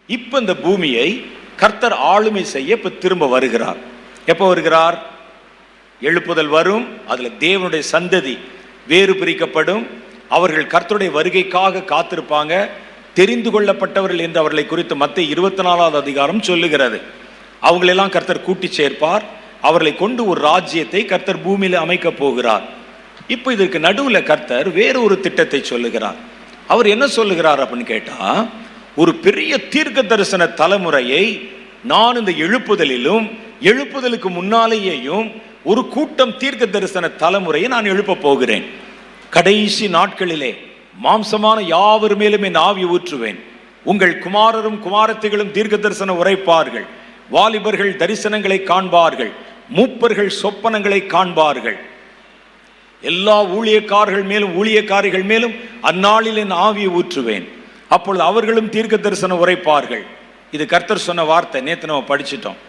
இப்ப இந்த பூமியை கர்த்தர் ஆளுமை செய்ய இப்ப திரும்ப வருகிறார். எப்போ வருகிறார்? எழுப்புதல் வரும். அதுல தேவனுடைய சந்ததி வேறு பிரிக்கப்படும். அவர்கள் கர்த்தருடைய வருகைக்காக காத்திருப்பாங்க. தெரிந்து கொள்ளப்பட்டவர்கள் என்று அவர்களை குறித்து மத்தேயு 24வது அதிகாரம் சொல்லுகிறது. அவங்களெல்லாம் கர்த்தர் கூட்டி சேர்ப்பார். அவர்களை கொண்டு ஒரு ராஜ்யத்தை கர்த்தர் பூமியில அமைக்க போகிறார். இப்போ இதற்கு நடுவுல கர்த்தர் வேறு ஒரு திட்டத்தை சொல்லுகிறார். அவர் என்ன சொல்லுகிறார் அப்படின்னு கேட்டா, ஒரு பெரிய தீர்க்க தரிசன தலைமுறையை நான் இந்த எழுப்புதலிலும் எழுப்புதலுக்கு முன்னாலேயும் ஒரு கூட்டம் தீர்க்க தரிசன தலைமுறையை நான் எழுப்ப போகிறேன். கடைசி நாட்களிலே மாம்சமான யாவர் மேலும் என் ஆவி ஊற்றுவேன். உங்கள் குமாரரும் குமாரத்திகளும் தீர்க்க தரிசனம் உரைப்பார்கள். வாலிபர்கள் தரிசனங்களை காண்பார்கள். மூப்பர்கள் சொப்பனங்களை காண்பார்கள். எல்லா ஊழியக்காரர்கள் மேலும் ஊழியக்காரிகள் மேலும் அந்நாளில் என் ஆவியை ஊற்றுவேன். அப்பொழுது அவர்களும் தீர்க்க தரிசனம் உரைப்பார்கள். இது கர்த்தர் சொன்ன வார்த்தை. நேற்று நம்ம படிச்சிட்டோம்.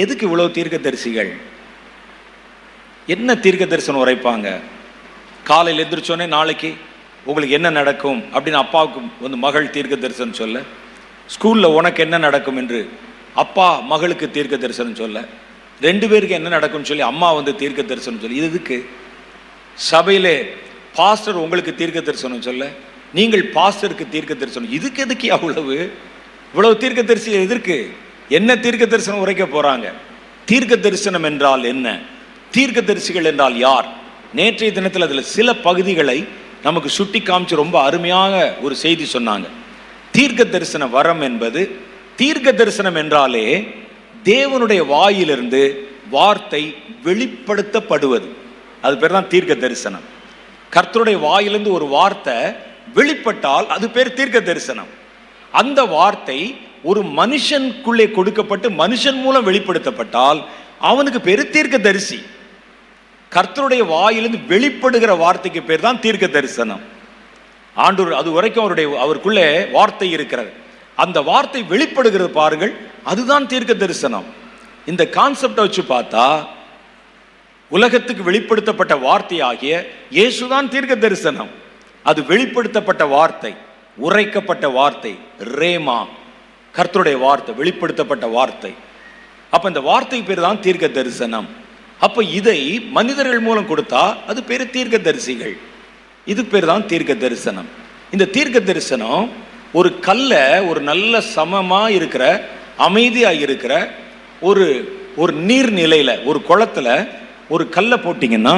எதுக்கு இவ்வளவு தீர்க்க தரிசிகள்? என்ன தீர்க்க தரிசனம் உரைப்பாங்க? காலையில் எந்திரிச்சோன்னே நாளைக்கு உங்களுக்கு என்ன நடக்கும் அப்படின்னு அப்பாவுக்கு வந்து மகள் தீர்க்க தரிசனம் சொல்ல, ஸ்கூலில் உனக்கு என்ன நடக்கும் என்று அப்பா மகளுக்கு தீர்க்க தரிசனம் சொல்ல, 2 பேருக்கு என்ன நடக்கும்னு சொல்லி அம்மா வந்து தீர்க்க தரிசனம் சொல்லி, இதுக்கு சபையிலே பாஸ்டர் உங்களுக்கு தீர்க்க தரிசனம் சொல்ல, நீங்கள் பாஸ்டருக்கு தீர்க்க தரிசனம், இதுக்கு எதுக்கு இவ்வளவு தீர்க்க தரிசனம் எதற்கு? என்ன தீர்க்க தரிசனம் உரைக்க போறாங்க? தீர்க்க தரிசனம் என்றால் என்ன? தீர்க்க தரிசிகள் என்றால் யார்? நேற்றைய தினத்தில் அதில் சில பகுதிகளை நமக்கு சுட்டி காமிச்சு ரொம்ப அருமையாக ஒரு செய்தி சொன்னாங்க. தீர்க்க தரிசன வரம் என்பது, தீர்க்க தரிசனம் என்றாலே தேவனுடைய வாயிலிருந்து வார்த்தை வெளிப்படுத்தப்படுவது. அது பேர் தான் தீர்க்க தரிசனம். கர்த்தருடைய வாயிலிருந்து ஒரு வார்த்தை வெளிப்பட்டால் அது பேர் தீர்க்க தரிசனம். அந்த வார்த்தை ஒரு மனுஷனுக்குள்ளே கொடுக்கப்பட்டு மனுஷன் மூலம் வெளிப்படுத்தப்பட்டால் அவனுக்கு பேர் தீர்க்க தரிசி. கர்த்தருடைய வாயிலிருந்து வெளிப்படுகிற வார்த்தைக்கு பேர் தான் தீர்க்க தரிசனம். ஆண்டவர் அது வரைக்கும் அவருக்குள்ளே வார்த்தை இருக்கிறது. அந்த வார்த்தை வெளிப்படுகிறது பாருங்கள், அதுதான் தீர்க்க தரிசனம். இந்த கான்செப்டை வச்சு பார்த்தா உலகத்துக்கு வெளிப்படுத்தப்பட்ட வார்த்தையாகிய இயேசுதான் தீர்க்க தரிசனம். அது வெளிப்படுத்தப்பட்ட வார்த்தை, உரைக்கப்பட்ட வார்த்தை, ரேமா, கர்த்தருடைய வார்த்தை, வெளிப்படுத்தப்பட்ட வார்த்தை. அப்ப இந்த வார்த்தை பேர் தான் தீர்க்க தரிசனம். அப்ப இதை மனிதர்கள் மூலம் கொடுத்தா அது பேரு தீர்க்க தரிசிகள். இது பேர் தான் தீர்க்க தரிசனம். இந்த தீர்க்க தரிசனம் ஒரு கல்ல, ஒரு நல்ல சமமா இருக்கிற அமைதியா இருக்கிற ஒரு நீர்நிலையில, ஒரு குளத்துல ஒரு கல்லை போட்டீங்கன்னா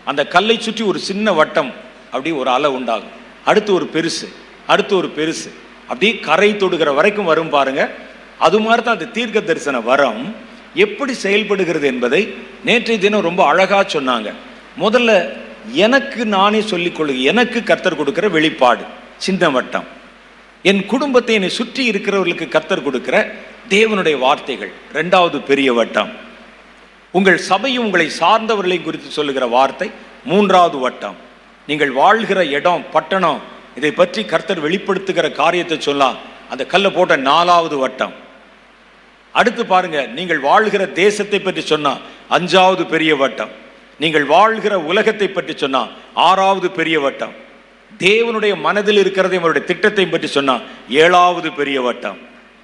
அந்த கல்லை சுற்றி ஒரு சின்ன வட்டம், அப்படி ஒரு அலை உண்டாகும். அடுத்து ஒரு பெருசு, அடுத்து ஒரு பெருசு, அப்படியே கரை தொடுகிற வரைக்கும் வரும் பாருங்க. அது மாதிரி தான் அந்த தீர்க்க தரிசன வரம் எப்படி செயல்படுகிறது என்பதை நேற்றைய தினம் ரொம்ப அழகா சொன்னாங்க. முதல்ல எனக்கு நானே சொல்லிக் கொள்ளுங்க, எனக்கு கர்த்தர் கொடுக்கிற வெளிப்பாடு சின்ன வட்டம். என் குடும்பத்தை என்னை சுற்றி இருக்கிறவர்களுக்கு கர்த்தர் கொடுக்கிற தேவனுடைய வார்த்தைகள் 2வது பெரிய வட்டம். உங்கள் சபையும் உங்களை சார்ந்தவர்களை குறித்து சொல்லுகிற வார்த்தை 3வது வட்டம். நீங்கள் வாழ்கிற இடம், பட்டணம், இதை பற்றி கர்த்தர் வெளிப்படுத்துகிற காரியத்தை சொல்லலாம், அந்த கல்லை போட்ட 4வது வட்டம். அடுத்து பாருங்க, நீங்கள் வாழ்கிற தேசத்தை பற்றி சொன்னா 5வது பெரிய வட்டம். நீங்கள் வாழ்கிற உலகத்தை பற்றி சொன்னா 6வது பெரிய வட்டம். தேவனுடைய மனதில் இருக்கிறதை, அவருடைய திட்டத்தை பற்றி சொன்னா 7வது பெரிய வட்டம்.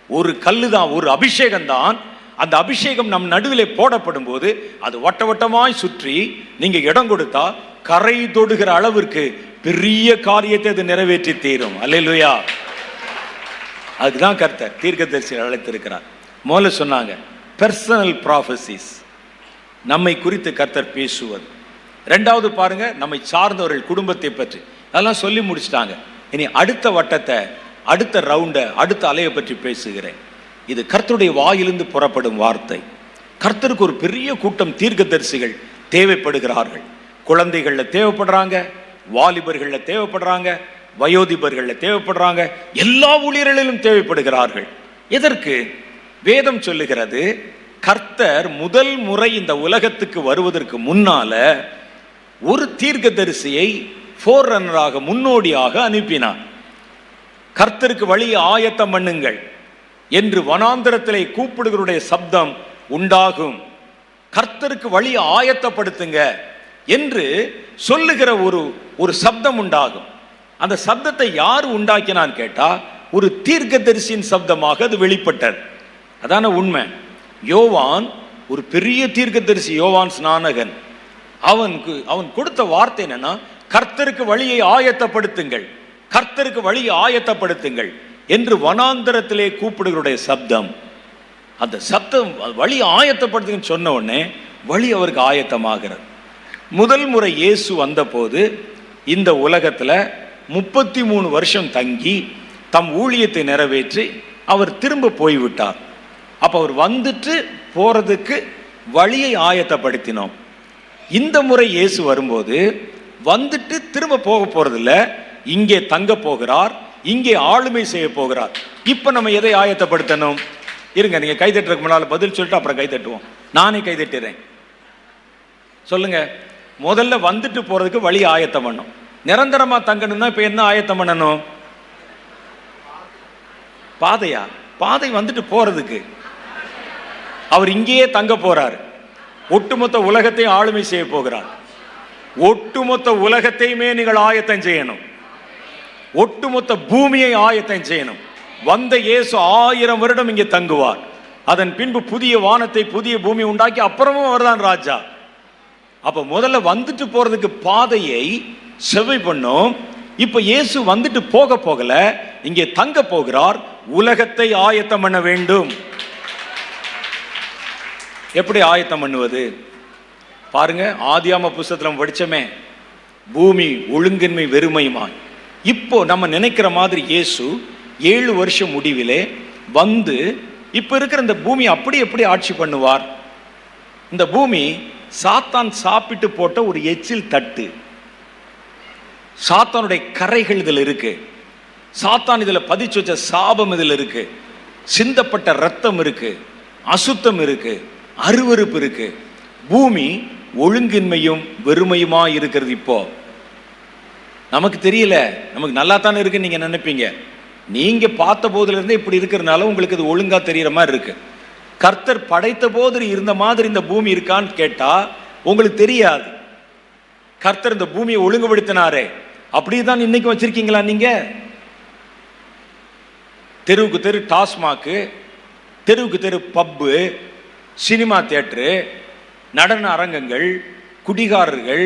ஒரு கல்லு தான், ஒரு அபிஷேகம் தான். அந்த அபிஷேகம் நம் நடுவிலே போடப்படும் போது அது வட்ட வட்டமாய் சுற்றி நீங்க இடம் கொடுத்தா கரை தொடுகிற அளவிற்கு பெரிய காரியத்தை அது நிறைவேற்றி தீரும். அல்லேலூயா. அதுதான் கர்த்தர் தீர்க்கதரிசியை அழைத்திருக்கிறார். முதல்ல சொன்னாங்க பர்சனல் ப்ராஃபசிஸ், நம்மை குறித்து கர்த்தர் பேசுவது. 2வது பாருங்க, நம்மை சார்ந்தவர்கள், குடும்பத்தை பற்றி, அதெல்லாம் சொல்லி முடிச்சிட்டாங்க. இனி அடுத்த வட்டத்தை, அடுத்த ரவுண்டை, அடுத்த அலையை பற்றி பேசுகிறேன். இது கர்த்தருடைய வாயிலிருந்து புறப்படும் வார்த்தை. கர்த்தருக்கு ஒரு பெரிய கூட்டம் தீர்க்கதரிசிகள் தேவைப்படுகிறார்கள். குழந்தைகள்ல தேவைப்படுறாங்க, வாலிபர்கள்ல தேவைப்படுறாங்க, வயோதிபர்கள்ல தேவைப்படுறாங்க, எல்லா ஊழியர்களிலும் தேவைப்படுகிறார்கள். எதற்கு? வேதம் சொல்லுகிறது, கர்த்தர் முதல் முறை இந்த உலகத்துக்கு வருவதற்கு முன்னால ஒரு தீர்க்கதரிசியை ஃபோர்ரன்னராக, முன்னோடியாக அனுப்பினார். கர்த்தருக்கு வழியை ஆயத்தம் பண்ணுங்கள் என்று வனாந்தரத்திலே கூப்பிடுகிறவருடைய சப்தம் உண்டாகும். கர்த்தருக்கு வழியை ஆயத்தப்படுத்துங்க என்று சொல்லுகிற ஒரு சப்தம் உண்டாகும். அந்த சப்தத்தை யார் உண்டாக்கினான்னு கேட்டா ஒரு தீர்க்கதரிசியின் சப்தமாக அது வெளிப்பட்டது. அதான உண்மை. யோவான் ஒரு பெரிய தீர்க்கதரிசி, யோவான் ஸ்நானகன். அவன் கொடுத்த வார்த்தை என்னன்னா, கர்த்தருக்கு வழியை ஆயத்தப்படுத்துங்கள், கர்த்தருக்கு வழியை ஆயத்தப்படுத்துங்கள் என்று வனாந்தரத்திலே கூப்பிடுகளுடைய சப்தம். அந்த சப்தம் வழி ஆயத்தப்படுத்துங்கன்னு சொன்ன உடனே வழி அவருக்கு ஆயத்தமாகிறது. முதல் முறை இயேசு வந்தபோது இந்த உலகத்தில் 33 வருஷம் தங்கி தம் ஊழியத்தை நிறைவேற்றி அவர் திரும்ப போய்விட்டார். அப்போ அவர் வந்துட்டு போறதுக்கு வழியை ஆயத்தப்படுத்தினோம். இந்த முறை இயேசு வரும்போது வந்துட்டு திரும்ப போக போறதில்ல, இங்கே தங்க போகிறார், இங்கே ஆளுமை செய்ய போகிறார். இப்போ நம்ம எதை ஆயத்தப்படுத்தணும்? இருங்க, நீங்க கைதட்டுறதுக்கு முன்னால் பதில் சொல்லிட்டு அப்புறம் கைதட்டுவோம். நானே கைதட்டுறேன். சொல்லுங்க. முதல்ல வந்துட்டு போறதுக்கு வழி ஆயத்தம் பண்ணும். நிரந்தரமா தங்கணும்னா இப்ப என்ன ஆயத்தம் பண்ணணும்? பாதையா? பாதை வந்துட்டு போறதுக்கு அவர் இங்கேயே தங்க போறார். ஒட்டுமொத்த உலகத்தை ஆளுமை செய்ய போகிறார். ஒட்டுமொத்த உலகத்தையுமே நீங்கள் ஆயத்தம் செய்யணும். ஒட்டுமொத்த பூமியை ஆயத்தம் செய்யணும். வந்த இயேசு 1000 வருடம் இங்கே தங்குவார். அதன் பின்பு புதிய வானத்தை புதிய பூமி உண்டாக்கி அப்புறமும் அவர்தான் ராஜா. அப்ப முதல்ல வந்துட்டு போறதுக்கு பாதையை செவ்வை பண்ணும். இப்ப இயேசு வந்துட்டு போகல, இங்கே தங்க போகிறார். உலகத்தை ஆயத்தம் பண்ண வேண்டும். எப்படி ஆயத்தம் பண்ணுவது பாருங்க. ஆதியாம புஸ்தகத்துல படிச்சமே, பூமி ஒழுங்கின்மை வெறுமையுமாய். இப்போ நம்ம நினைக்கிற மாதிரி இயேசு 7 வருஷம் முடிவிலே வந்து இப்ப இருக்கிற இந்த பூமி அப்படி எப்படி ஆட்சி பண்ணுவார்? இந்த பூமி சாத்தான் சாப்பிட்டு போட்ட ஒரு எச்சில் தட்டு. சாத்தானுடைய கரைகள் இதில் இருக்கு. சாத்தான் இதில் பதிச்சு வச்ச சாபம் இதில் இருக்கு. சிந்தப்பட்ட ரத்தம் இருக்கு, அசுத்தம் இருக்கு, அருவருப்பு இருக்கு. பூமி ஒழுங்கின்மையும் வெறுமையுமா இருக்கிறது. இப்போ நமக்கு தெரியல, நமக்கு நல்லா தானே இருக்கு நீங்க நினைப்பீங்க. நீங்க பார்த்த போதுல இருந்தே இப்படி இருக்கிறதுனால உங்களுக்கு இது ஒழுங்கா தெரியற மாதிரி இருக்கு. கர்த்தர் படைத்த போது இருந்த மாதிரி இந்த பூமி இருக்கான்னு கேட்டா உங்களுக்கு தெரியாது. கர்த்தர் இந்த பூமியை ஒழுங்குபடுத்தினாரே, அப்படிதான் இன்னைக்கு வச்சிருக்கீங்களா? நீங்க தெருவுக்கு தெரு டாஸ்மாக்கு, தெருவுக்கு தெரு பப்பு, சினிமா தியேட்டரு, நடன அரங்கங்கள், குடிகாரர்கள்,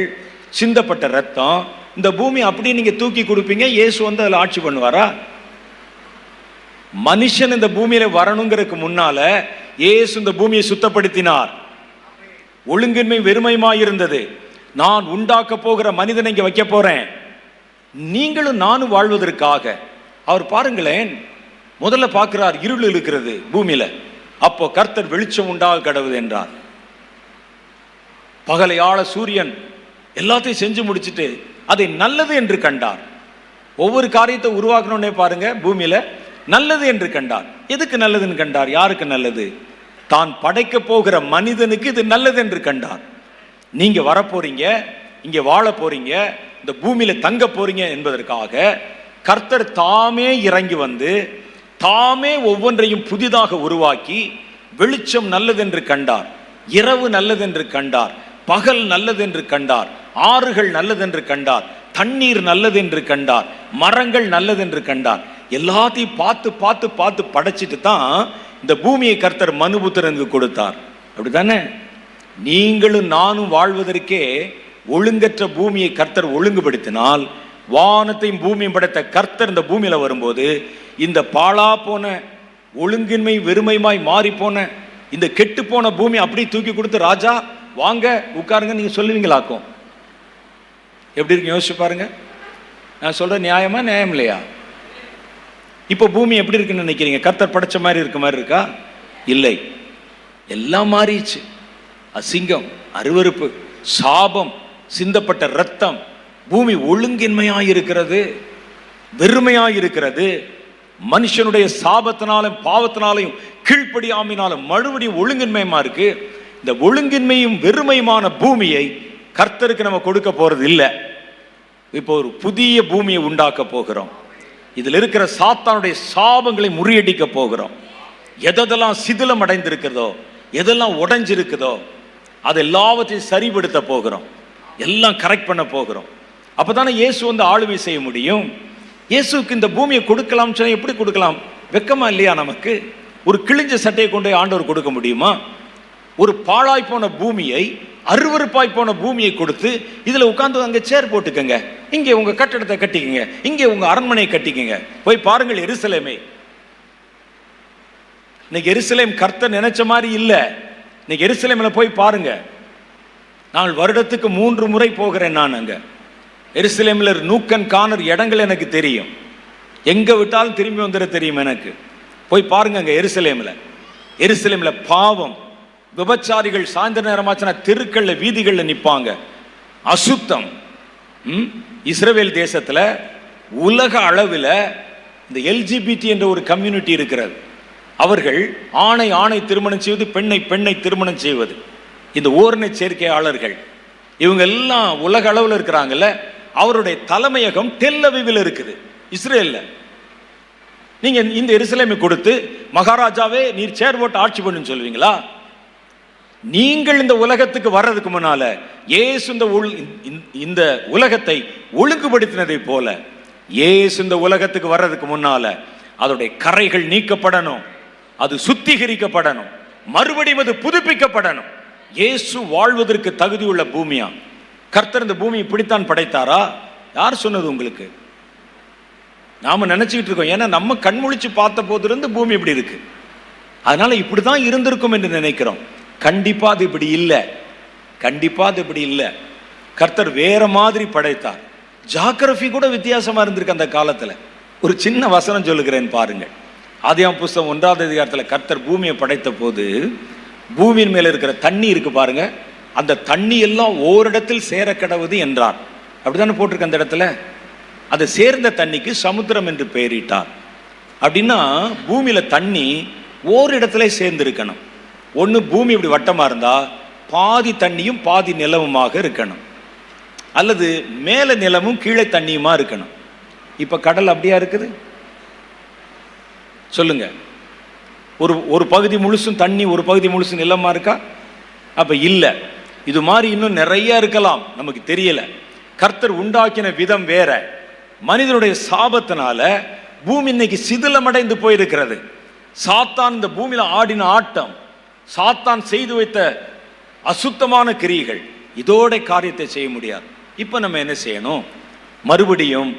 சிந்தப்பட்ட ரத்தம், இந்த பூமி அப்படியே நீங்க தூக்கி கொடுப்பீங்க. இயேசு வந்து அதில் ஆட்சி பண்ணுவாரா? மனுஷன் இந்த பூமியில வரணுங்கிறதுக்கு முன்னால இயேசு இந்த பூமியை சுத்தப்படுத்தினார். ஒழுங்கின்மை வெறுமையுமாய் இருந்தது. நான் உண்டாக்க போகிற மனிதனை இங்க வைக்க போறேன், நீங்களும் நானும் வாழ்வதற்காக. அவர் பாருங்களேன், முதல்ல பார்க்கிறார் இருள் இருக்கிறது பூமியில. அப்போ கர்த்தர் வெளிச்சம் உண்டாக கடவுது என்றார். பகலை ஆள சூரியன் எல்லாத்தையும் செஞ்சு முடிச்சுட்டு அதை நல்லது என்று கண்டார். ஒவ்வொரு காரியத்தை உருவாக்கணும்னே பாருங்க, பூமியில நல்லது என்று கண்டார். எதுக்கு நல்லதுன்னு கண்டார்? யாருக்கு நல்லது? தான் படைக்க போகிற மனிதனுக்கு இது நல்லது என்று கண்டார். நீங்க வரப்போறீங்க, இங்க வாழ போறீங்க, இந்த பூமியில தங்க போறீங்க என்பதற்காக கர்த்தர் தாமே இறங்கி வந்து தாமே ஒவ்வொன்றையும் புதிதாக உருவாக்கி, வெளிச்சம் நல்லது என்று கண்டார், இரவு நல்லது என்று கண்டார், பகல் நல்லது என்று கண்டார், ஆறுகள் நல்லது என்று கண்டார், தண்ணீர் நல்லது என்று கண்டார், மரங்கள் நல்லது என்று கண்டார். எல்லாத்தையும் பார்த்து பார்த்து பார்த்து படைச்சிட்டு தான் இந்த பூமியை கர்த்தர் மனுபுத்திரனுக்கு கொடுத்தார். அப்படித்தானே? நீங்களும் நானும் வாழ்வதற்கே ஒழுங்கற்ற பூமியை கர்த்தர் ஒழுங்குபடுத்தினால், வானத்தையும் பூமியும் படைத்த கர்த்தர் இந்த பூமியில வரும்போது இந்த பாழா போன ஒழுங்கின்மை வெறுமையுமாய் மாறி போன இந்த கெட்டு போன பூமி அப்படி தூக்கி கொடுத்து, ராஜா வாங்க உட்காருங்க நீங்க சொல்லுவீங்களாக்கும். எப்படி இருக்கு யோசிச்சு பாருங்க. நான் சொல்ற நியாயமா நியாயம் இல்லையா? இப்போ பூமி எப்படி இருக்குன்னு நினைக்கிறீங்க? கர்த்தர் படைச்ச மாதிரி இருக்க மாதிரி இருக்கா? இல்லை, எல்லாம் மாறிடுச்சு. அசிங்கம், அருவருப்பு, சாபம், சிந்தப்பட்ட ரத்தம். பூமி ஒழுங்கின்மையாய் இருக்கிறது, வெறுமையாய் இருக்கிறது. மனுஷனுடைய சாபத்தினாலும் பாவத்தினாலையும் கீழ்ப்படியாமையினாலும் மறுபடியும் ஒழுங்கின்மையுமா இருக்கு. இந்த ஒழுங்கின்மையும் வெறுமையுமான பூமியை கர்த்தருக்கு நம்ம கொடுக்க போறது இல்லை. இப்போ ஒரு புதிய பூமியை உண்டாக்க போகிறோம். இதில் இருக்கிற சாத்தானுடைய சாபங்களை முறியடிக்க போகிறோம். எதெல்லாம் சிதிலம் அடைந்திருக்கிறதோ, எதெல்லாம் உடைஞ்சிருக்குதோ, அது எல்லாவற்றையும் சரிபடுத்த போகிறோம். எல்லாம் கரெக்ட் பண்ண போகிறோம். அப்பதானே இயேசு வந்து ஆளுமை செய்ய முடியும். இயேசுக்கு இந்த பூமியை கொடுக்கலாம் சொன்னா எப்படி கொடுக்கலாம்? வெக்கமா இல்லையா நமக்கு? ஒரு கிழிஞ்ச சட்டையை கொண்டு ஆண்டவர் கொடுக்க முடியுமா? ஒரு பாழாய் போன பூமியை, அருவருப்பாய் போன பூமியை கொடுத்து இதுல உட்கார்ந்து அங்க சேர் போட்டுக்கங்க, இங்கே உங்க கட்டடத்தை கட்டிக்கங்க, இங்கே உங்க அரண்மனையை கட்டிக்கங்க. போய் பாருங்கள் எருசலேமை. இன்னைக்கு எருசலேம் கர்த்தர் நினைச்ச மாதிரி இல்ல. இன்னைக்கு எருசலேம்ல போய் பாருங்க. நான் வருடத்துக்கு 3 முறை போகிறேன். நான் அங்க எருசலேம்ல நூக்கன் காணர் இடங்கள் எனக்கு தெரியும். எங்க விட்டாலும் திரும்பி வந்துட தெரியும் எனக்கு. போய் பாருங்க அங்க எருசலேம்ல பாவம், விபச்சாரிகள் சாயந்தர நேரமாச்சுன்னா தெருக்கள்ல வீதிகள்ல நிப்பாங்க. அசுத்தம். இஸ்ரவேல் தேசத்துல உலக அளவில் இந்த LGBT என்ற ஒரு கம்யூனிட்டி இருக்கிறது. அவர்கள் ஆணை திருமணம் செய்வது, பெண்ணை திருமணம் செய்வது. இந்த ஓரணை சேர்க்கையாளர்கள் இவங்க எல்லாம் உலக அளவில் இருக்கிறாங்கல்ல. அவருடைய தலைமையகம் டெல் அவிவில் இருக்குது, இஸ்ரேல்ல. நீங்க இந்த எருசலேமை கொடுத்து மகாராஜாவே நீர் சேர் போட்டு ஆட்சி பண்ணுன்னு சொல்லுவீங்களா? நீங்கள் இந்த உலகத்துக்கு வர்றதுக்கு முன்னால இயேசு இந்த உலகத்தை ஒழுங்குபடுத்தினதை போல இயேசு இந்த உலகத்துக்கு வர்றதுக்கு முன்னால அதோடைய கரைகள் நீக்கப்படணும், அது சுத்திகரிக்கப்படணும், மறுபடியும் அது புதுப்பிக்கப்படணும். இயேசு வாழ்வதற்கு தகுதியுள்ள பூமியா? கர்த்தர் இந்த பூமி இப்படித்தான் படைத்தாரா? யார் சொன்னது உங்களுக்கு? நாம நினைச்சுக்கிட்டு இருக்கோம். ஏன்னா நம்ம கண்முழிச்சு பார்த்த போதிலிருந்து பூமி இப்படி இருக்கு, அதனால இப்படிதான் இருந்திருக்கும் என்று நினைக்கிறோம். கண்டிப்பா அது இப்படி இல்லை. கர்த்தர் வேற மாதிரி படைத்தார். ஜியோகிராஃபி கூட வித்தியாசமா இருந்திருக்கு அந்த காலத்துல. ஒரு சின்ன வசனம் சொல்லுகிறேன் பாருங்க. ஆதியாகமம் புஸ்தகம் 1ஆம் அதிகாரத்தில் கர்த்தர் பூமியை படைத்த போது பூமியின் மேல இருக்கிற தண்ணி இருக்கு பாருங்க, அந்த தண்ணி எல்லாம் ஓரிடத்தில் சேர கடவுது என்றார். அப்படித்தானே போட்டிருக்க அந்த இடத்துல. அதை சேர்ந்த தண்ணிக்கு சமுத்திரம் என்று பெயரிட்டார். அப்படின்னா பூமியில தண்ணி ஓரிடத்துல சேர்ந்து இருக்கணும். ஒன்று பூமி இப்படி வட்டமா இருந்தா பாதி தண்ணியும் பாதி நிலவுமாக இருக்கணும், அல்லது மேல நிலமும் கீழே தண்ணியுமா இருக்கணும். இப்ப கடல் அப்படியா இருக்குது? சொல்லுங்க. ஒரு பகுதி முழுசும் தண்ணி, ஒரு பகுதி முழுசும் நிலமா இருக்கா? அப்ப இல்ல. இது மாதிரி இன்னும் நிறைய இருக்கலாம், நமக்கு தெரியல. கர்த்தர் உண்டாக்கின விதம் வேற. மனிதனுடைய சாபத்தினால பூமி இன்னைக்கு சிதிலமடைந்து போயிருக்கிறது. சாத்தான் இந்த பூமியில ஆடின ஆட்டம், சாத்தான் செய்து வைத்த அசுத்தமான கிரியைகள், இதோட காரியத்தை செய்ய முடியாது. இப்ப நம்ம என்ன செய்யணும்? மறுபடியும்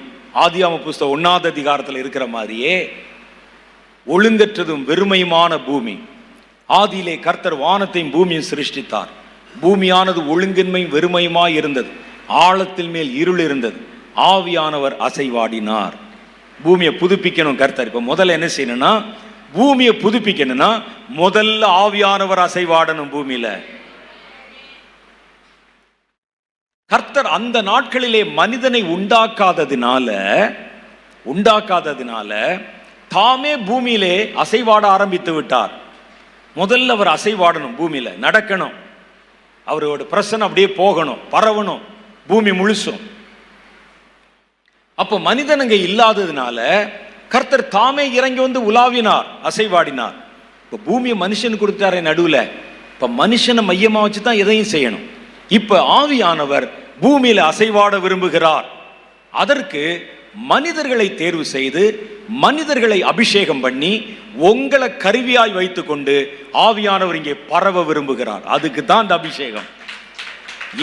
ஆதியாகமம் புஸ்தகம் 1ஆம் அதிகாரத்தில் இருக்கிற மாதிரியே ஒழுங்கற்றதும் வெறுமையுமான பூமி. ஆதியிலே கர்த்தர் வானத்தையும் பூமியும் சிருஷ்டித்தார். பூமியானது ஒழுங்கின்மையும் வெறுமையுமாய் இருந்தது. ஆழத்தில் மேல் இருள் இருந்தது. ஆவியானவர் அசைவாடினார். பூமியை புதுப்பிக்கணும் கர்த்தர். இப்ப முதல்ல என்ன செய்யணும்னா, பூமியை புதுப்பிக்கணும்னா முதல்ல ஆவியானவர் அசைவாடணும் பூமியில. கர்த்தர் அந்த நாட்களிலே மனிதனை உண்டாக்காததினால தாமே பூமியிலே அசைவாட ஆரம்பித்து விட்டார். முதல்ல அவர் அசைவாடணும், பூமியில நடக்கணும், அவரோட பிரசன்னம் அப்படியே போகணும், பரவணும் பூமி முழுசும். அப்ப மனிதனுங்க இல்லாததுனால கர்த்தர் தாமே இறங்கி வந்து உலாவினார், அசைவாடினார். இப்ப பூமியை மனுஷன் கொடுத்தாரே நடுவுல. இப்ப மனுஷனை மையமா வச்சுதான் எதையும் செய்யணும். இப்ப ஆவியானவர் பூமியில அசைவாட விரும்புகிறார். அதற்கு மனிதர்களை தேர்வு செய்து மனிதர்களை அபிஷேகம் பண்ணி உங்களை கருவியாய் வைத்துக் கொண்டு ஆவியானவர் இங்கே பரவ விரும்புகிறார். அதுக்கு தான் இந்த அபிஷேகம்.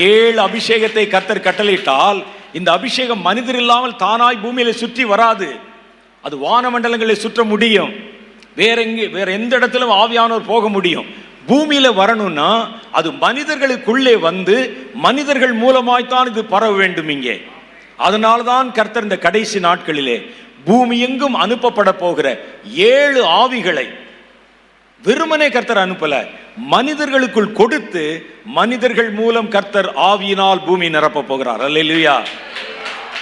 7 அபிஷேகத்தை கர்த்தர் கட்டளையிட்டால் இந்த அபிஷேகம் மனிதர் இல்லாமல் தானாய் பூமியில சுற்றி வராது. அது வானமண்டலங்களை சுற்ற முடியும். வேற எந்த இடத்திலும் ஆவியானவர் போக முடியும். பூமியில வரணும்னா அது மனிதர்களுக்குள்ளே வந்து மனிதர்கள் மூலமாய்த்தான் இது பரவ வேண்டும் இங்கே. அதனால்தான் கர்த்தர் இந்த கடைசி நாட்களிலே பூமி எங்கும் அனுப்பப்பட போகிற 7 ஆவிகளை வெறுமனே கர்த்தர் அனுப்பல, மனிதர்களுக்குள் கொடுத்து மனிதர்கள் மூலம் கர்த்தர் ஆவியினால் பூமி நிரப்ப போகிறார். அல்லேலூயா.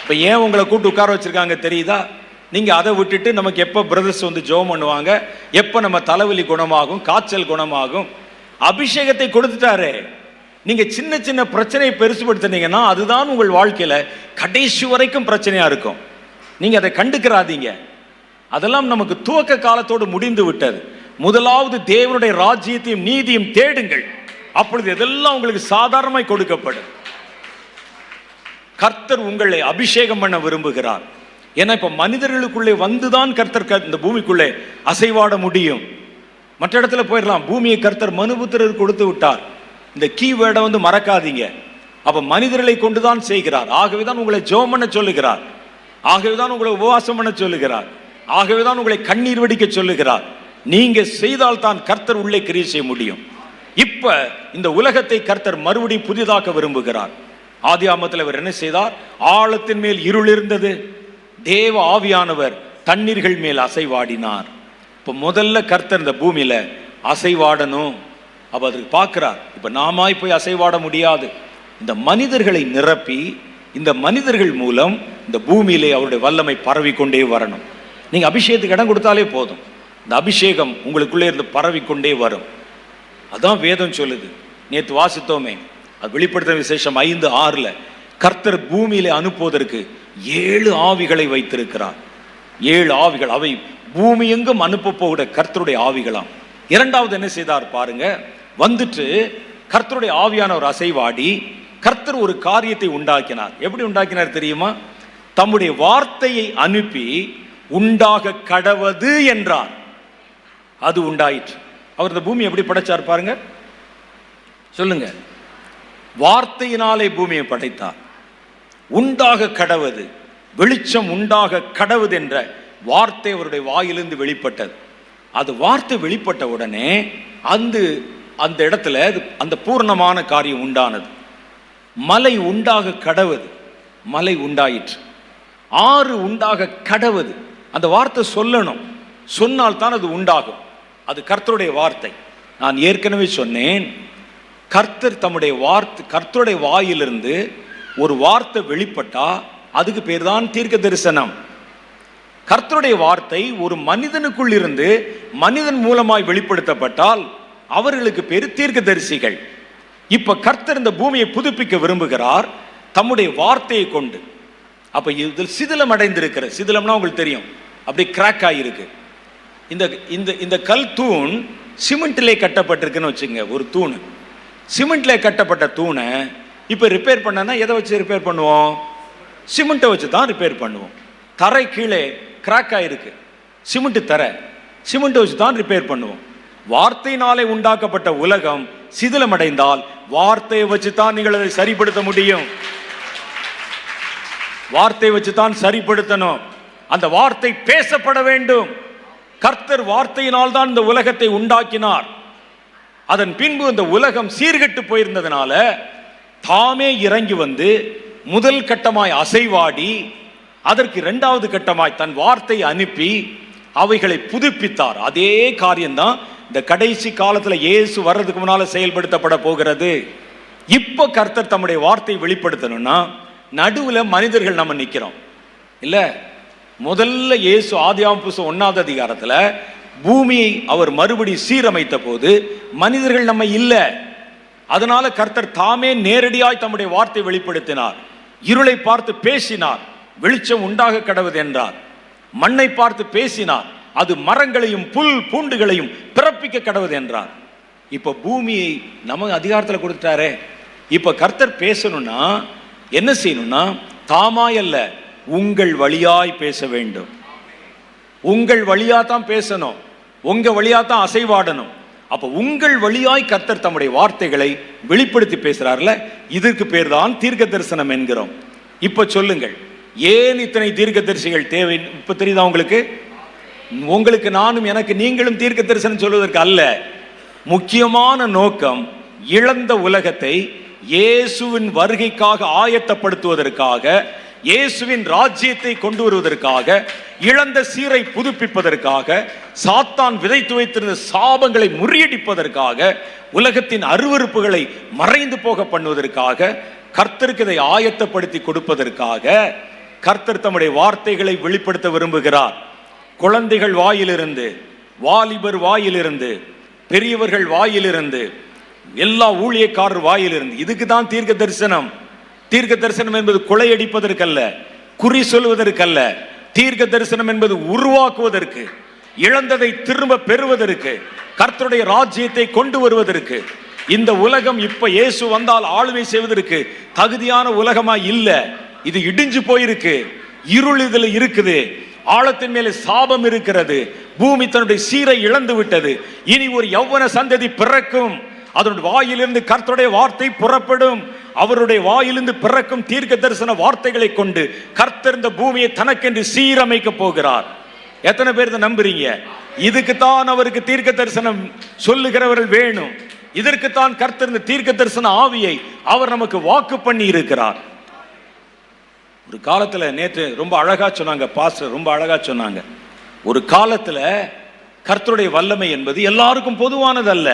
இப்ப ஏன் உங்களை கூட்டு உட்கார வச்சிருக்காங்க தெரியுதா? நீங்க அதை விட்டுட்டு நமக்கு எப்ப பிரதர்ஸ் வந்து ஜெபம் பண்ணுவாங்க, எப்ப நம்ம தலைவலி குணமாகும், காய்ச்சல் குணமாகும், அபிஷேகத்தை கொடுத்துட்டாரு. நீங்க சின்ன சின்ன பிரச்சனையை பெருசுபடுத்தினீங்கன்னா அதுதான் உங்கள் வாழ்க்கையில கடைசி வரைக்கும் பிரச்சனையா இருக்கும். நீங்க அதை கண்டுக்கிறாதீங்க. அதெல்லாம் நமக்கு துவக்க காலத்தோடு முடிந்து விட்டது. முதலாவது தேவனுடைய ராஜ்யத்தையும் நீதியும் தேடுங்கள், அப்பொழுது இதெல்லாம் உங்களுக்கு சாதாரணமாய் கொடுக்கப்படும். கர்த்தர் உங்களை அபிஷேகம் பண்ண விரும்புகிறார். ஏன்னா இப்ப மனிதர்களுக்குள்ளே வந்துதான் கர்த்தர் இந்த பூமிக்குள்ளே அசைவாட முடியும். மற்ற இடத்துல போயிடலாம். பூமியை கர்த்தர் மனுபுத்திரர் கொடுத்து விட்டார். இந்த கீவேர்டை மறக்காதீங்க. அப்ப மனிதர்களை கொண்டுதான் செய்கிறார். ஆகவேதான் உங்களை ஜெபம் பண்ண சொல்லுகிறார். ஆகவேதான் உங்களை உபவாசம் பண்ண சொல்லுகிறார். ஆகவேதான் உங்களை கண்ணீர் வடிக்க சொல்லுகிறார். நீங்க செய்தால் தான் கர்த்தர் உள்ளே கிரியை செய்ய முடியும். இப்ப இந்த உலகத்தை கர்த்தர் மறுபடியும் புதிதாக்க விரும்புகிறார். ஆதியாகமத்தில் அவர் என்ன செய்தார்? ஆழத்தின் மேல் இருள் இருந்தது, தேவ ஆவியானவர் தண்ணீர்கள் மேல் அசைவாடினார். இப்ப முதல்ல கர்த்தர் இந்த பூமியில அசைவாடணும். அப்ப அதுக்கு பார்க்கிறார். இப்ப நாமாய் போய் அசைவாட முடியாது. இந்த மனிதர்களை நிரப்பி இந்த மனிதர்கள் மூலம் இந்த பூமியிலே அவருடைய வல்லமை பரவி கொண்டே வரணும். நீங்க அபிஷேகத்துக்கு இடம் கொடுத்தாலே போதும், இந்த அபிஷேகம் உங்களுக்குள்ளே இருந்து பரவி கொண்டே வரும். அதான் வேதம் சொல்லுது. நேற்று வாசித்தோமே, அது வெளிப்படுத்தின விசேஷம் 5:6 கர்த்தர் பூமியிலே அனுப்புவதற்கு 7 ஆவிகளை வைத்திருக்கிறார். 7 ஆவிகள், அவை பூமி எங்கும் அனுப்ப போகிற கர்த்தருடைய ஆவிகளாம். இரண்டாவது என்ன செய்தார் பாருங்க, வந்துட்டு கர்த்தருடைய ஆவியானவர் அசைவாடி கர்த்தர் ஒரு காரியத்தை உண்டாக்கினார். எப்படி உண்டாக்கினார் தெரியுமா? தம்முடைய வார்த்தையை அனுப்பி உண்டாக கடவது என்றார். அது உண்டாயிற்று. அவர் இந்த பூமி எப்படி படைச்சார் பாருங்க, சொல்லுங்க. வார்த்தையினாலே பூமியை படைத்தார். உண்டாக கடவது, வெளிச்சம் உண்டாக கடவுது என்ற வார்த்தை அவருடைய வாயிலிருந்து வெளிப்பட்டது. அது வார்த்தை வெளிப்பட்ட உடனே அந்த இடத்துல அந்த பூர்ணமான காரியம் உண்டானது. மலை உண்டாக கடவுது, மலை உண்டாயிற்று. ஆறு உண்டாக கடவுது, அந்த வார்த்தை சொல்லணும், சொன்னால் தான் அது உண்டாகும். அது கர்த்தருடைய வார்த்தை. நான் ஏற்கனவே சொன்னேன், கர்த்தர் தம்முடைய வார்த்தை, கர்த்தருடைய வாயிலிருந்து ஒரு வார்த்தை வெளிப்பட்டா அதுக்கு பேர் தான் தீர்க்க தரிசனம். கர்த்தருடைய வார்த்தை ஒரு மனிதனுக்குள் இருந்து மனிதன் மூலமாய் வெளிப்படுத்தப்பட்டால் அவர்களுக்கு பேர் தீர்க்க தரிசிகள். இப்ப கர்த்தர் இந்த பூமியை புதுப்பிக்க விரும்புகிறார் தம்முடைய வார்த்தையை கொண்டு. அப்ப இதில் சிதிலம் அடைந்திருக்கிற, சிதிலம்னா உங்களுக்கு தெரியும், அப்படி கிராக் ஆகியிருக்கு. இந்த கல் தூண் சிமெண்ட்லே கட்டப்பட்டிருக்குன்னு வச்சுங்க. ஒரு தூண் சிமெண்ட்ல கட்டப்பட்ட தூணை இப்ப ரிப்பேர் பண்ணனா எதை வச்சு ரிப்பேர் பண்ணுவோம்? சிமெண்ட்டை வச்சு தான் ரிப்பேர் பண்ணுவோம். தரை கீழே கிராக் ஆயிருக்கு, சிமெண்ட் தரை, சிமெண்ட்டை வச்சு தான் ரிப்பேர் பண்ணுவோம். வார்த்தையினாலே உண்டாக்கப்பட்ட உலகம் சிதிலம் அடைந்தால் வார்த்தையை வச்சு தான் நீங்கள் அதை சரிப்படுத்த முடியும். வார்த்தையை வச்சு தான் சரிப்படுத்தணும். அந்த வார்த்தை பேசப்பட வேண்டும். கர்த்தர் வார்த்தையினால் தான் இந்த உலகத்தை உண்டாக்கினார். அதன் பின்பு இந்த உலகம் சீர்கெட்டு போயிருந்ததுனால தாமே இறங்கி வந்து முதல் கட்டமாய் அசைவாடி அதற்கு இரண்டாவது கட்டமாய் தன் வார்த்தை அனுப்பி அவைகளை புதுப்பித்தார். அதே காரியம்தான் இந்த கடைசி காலத்துல இயேசு வர்றதுக்கு முன்னால செயல்படுத்தப்பட போகிறது. இப்ப கர்த்தர் தம்முடைய வார்த்தையை வெளிப்படுத்தணும்னா நடுவுல மனிதர்கள் நம்ம நிக்கிறோம் இல்ல. முதல்ல இயேசு ஆதியாகமம் புஸ்தகம் 1ஆவது அதிகாரத்துல பூமியை அவர் மறுபடி சீரமைத்த போது மனிதர்கள் நம்ம இல்ல. அதனால கர்த்தர் தாமே நேரடியாய் தம்முடைய வார்த்தை வெளிப்படுத்தினார். இருளை பார்த்து பேசினார், வெளிச்சம் உண்டாக கடவுது என்றார். மண்ணை பார்த்து பேசினார், அது மரங்களையும் புல் பூண்டுகளையும் பிறப்பிக்க கடவுது என்றார். இப்ப பூமியை நம்ம அதிகாரத்தில் கொடுத்துட்டாரே. இப்ப கர்த்தர் பேசணும்னா என்ன செய்யணும்னா தாமாய் அல்ல, உங்கள் வழியாய் பேச வேண்டும். உங்கள் வழியா தான் பேசணும், உங்க வழியா தான் அசைவாடணும். அப்ப உங்கள் வழியாய் கர்த்தர் தம்முடைய வார்த்தைகளை வெளிப்படுத்தி பேசுறாருல, இதற்கு பேர் தான் தீர்க்க தரிசனம் என்கிறோம். இப்ப சொல்லுங்கள், ஏன் இத்தனை தீர்க்க தரிசிகள் தேவை? இப்ப தெரியுதா உங்களுக்கு? உங்களுக்கு நானும் எனக்கு நீங்களும் தீர்க்க தரிசனம் சொல்வதற்கு அல்ல. முக்கியமான நோக்கம் இழந்த உலகத்தை இயேசுவின் வருகைக்காக ஆயத்தப்படுத்துவதற்காக, இயேசுவின் ராஜ்யத்தை கொண்டு வருவதற்காக, இழந்த சீரை புதுப்பிப்பதற்காக, சாத்தான் விதைத்து வைத்திருந்த சாபங்களை முறியடிப்பதற்காக, உலகத்தின் அருவருப்புகளை மறைந்து போக பண்ணுவதற்காக, கர்த்தருக்கு இதை ஆயத்தப்படுத்தி கொடுப்பதற்காக கர்த்தர் தம்முடைய வார்த்தைகளை வெளிப்படுத்த விரும்புகிறார். குழந்தைகள் வாயிலிருந்து, வாலிபர் வாயிலிருந்து, பெரியவர்கள் வாயிலிருந்து, எல்லா ஊழியக்காரர் வாயிலிருந்து. இதுக்கு தான் தீர்க்க தரிசனம். தீர்க்க தரிசனம் என்பது கொள்ளையடிப்பதற்கல்ல, குறி சொல்வதற்கல்ல. தீர்க்க தரிசனம் என்பது உருவாக்குவதற்கு, இழந்ததை திரும்ப பெறுவதற்கு, கர்த்தருடைய ராஜ்யத்தை கொண்டு வருவதற்கு. இந்த உலகம் இப்ப இயேசு வந்தால் ஆளுகை செய்வதற்கு தகுதியான உலகமா இல்ல. இது இடிஞ்சு போயிருக்கு. இருள் இதுல இருக்குது, ஆழத்தின் மேலே சாபம் இருக்கிறது, பூமி தன்னுடைய சீரை இழந்து விட்டது, இனி ஒரு யௌவன சந்ததி பிறக்கும், அதனுடைய வாயிலிருந்து கர்த்தருடைய வார்த்தை புறப்படும், அவருடைய வாயிலிருந்து பிறக்கும் தீர்க்க தரிசன வார்த்தைகளை கொண்டு கர்த்தர் இந்த பூமியை தனக்கென்று சீரமைக்க போகிறார். எத்தனை பேர் இதை நம்புறீங்க? இதுக்குத்தான் அவருக்கு தீர்க்க தரிசனம் சொல்லுகிறவர்கள் வேணும். இதற்குத்தான் கர்த்தர் இந்த தீர்க்க தரிசன ஆவியை அவர் நமக்கு வாக்கு பண்ணி இருக்கிறார். ஒரு காலத்துல நேற்று ரொம்ப அழகா சொன்னாங்க, பாஸ்டர் ரொம்ப அழகா சொன்னாங்க, ஒரு காலத்துல கர்த்தருடைய வல்லமை என்பது எல்லாருக்கும் பொதுவானதல்ல,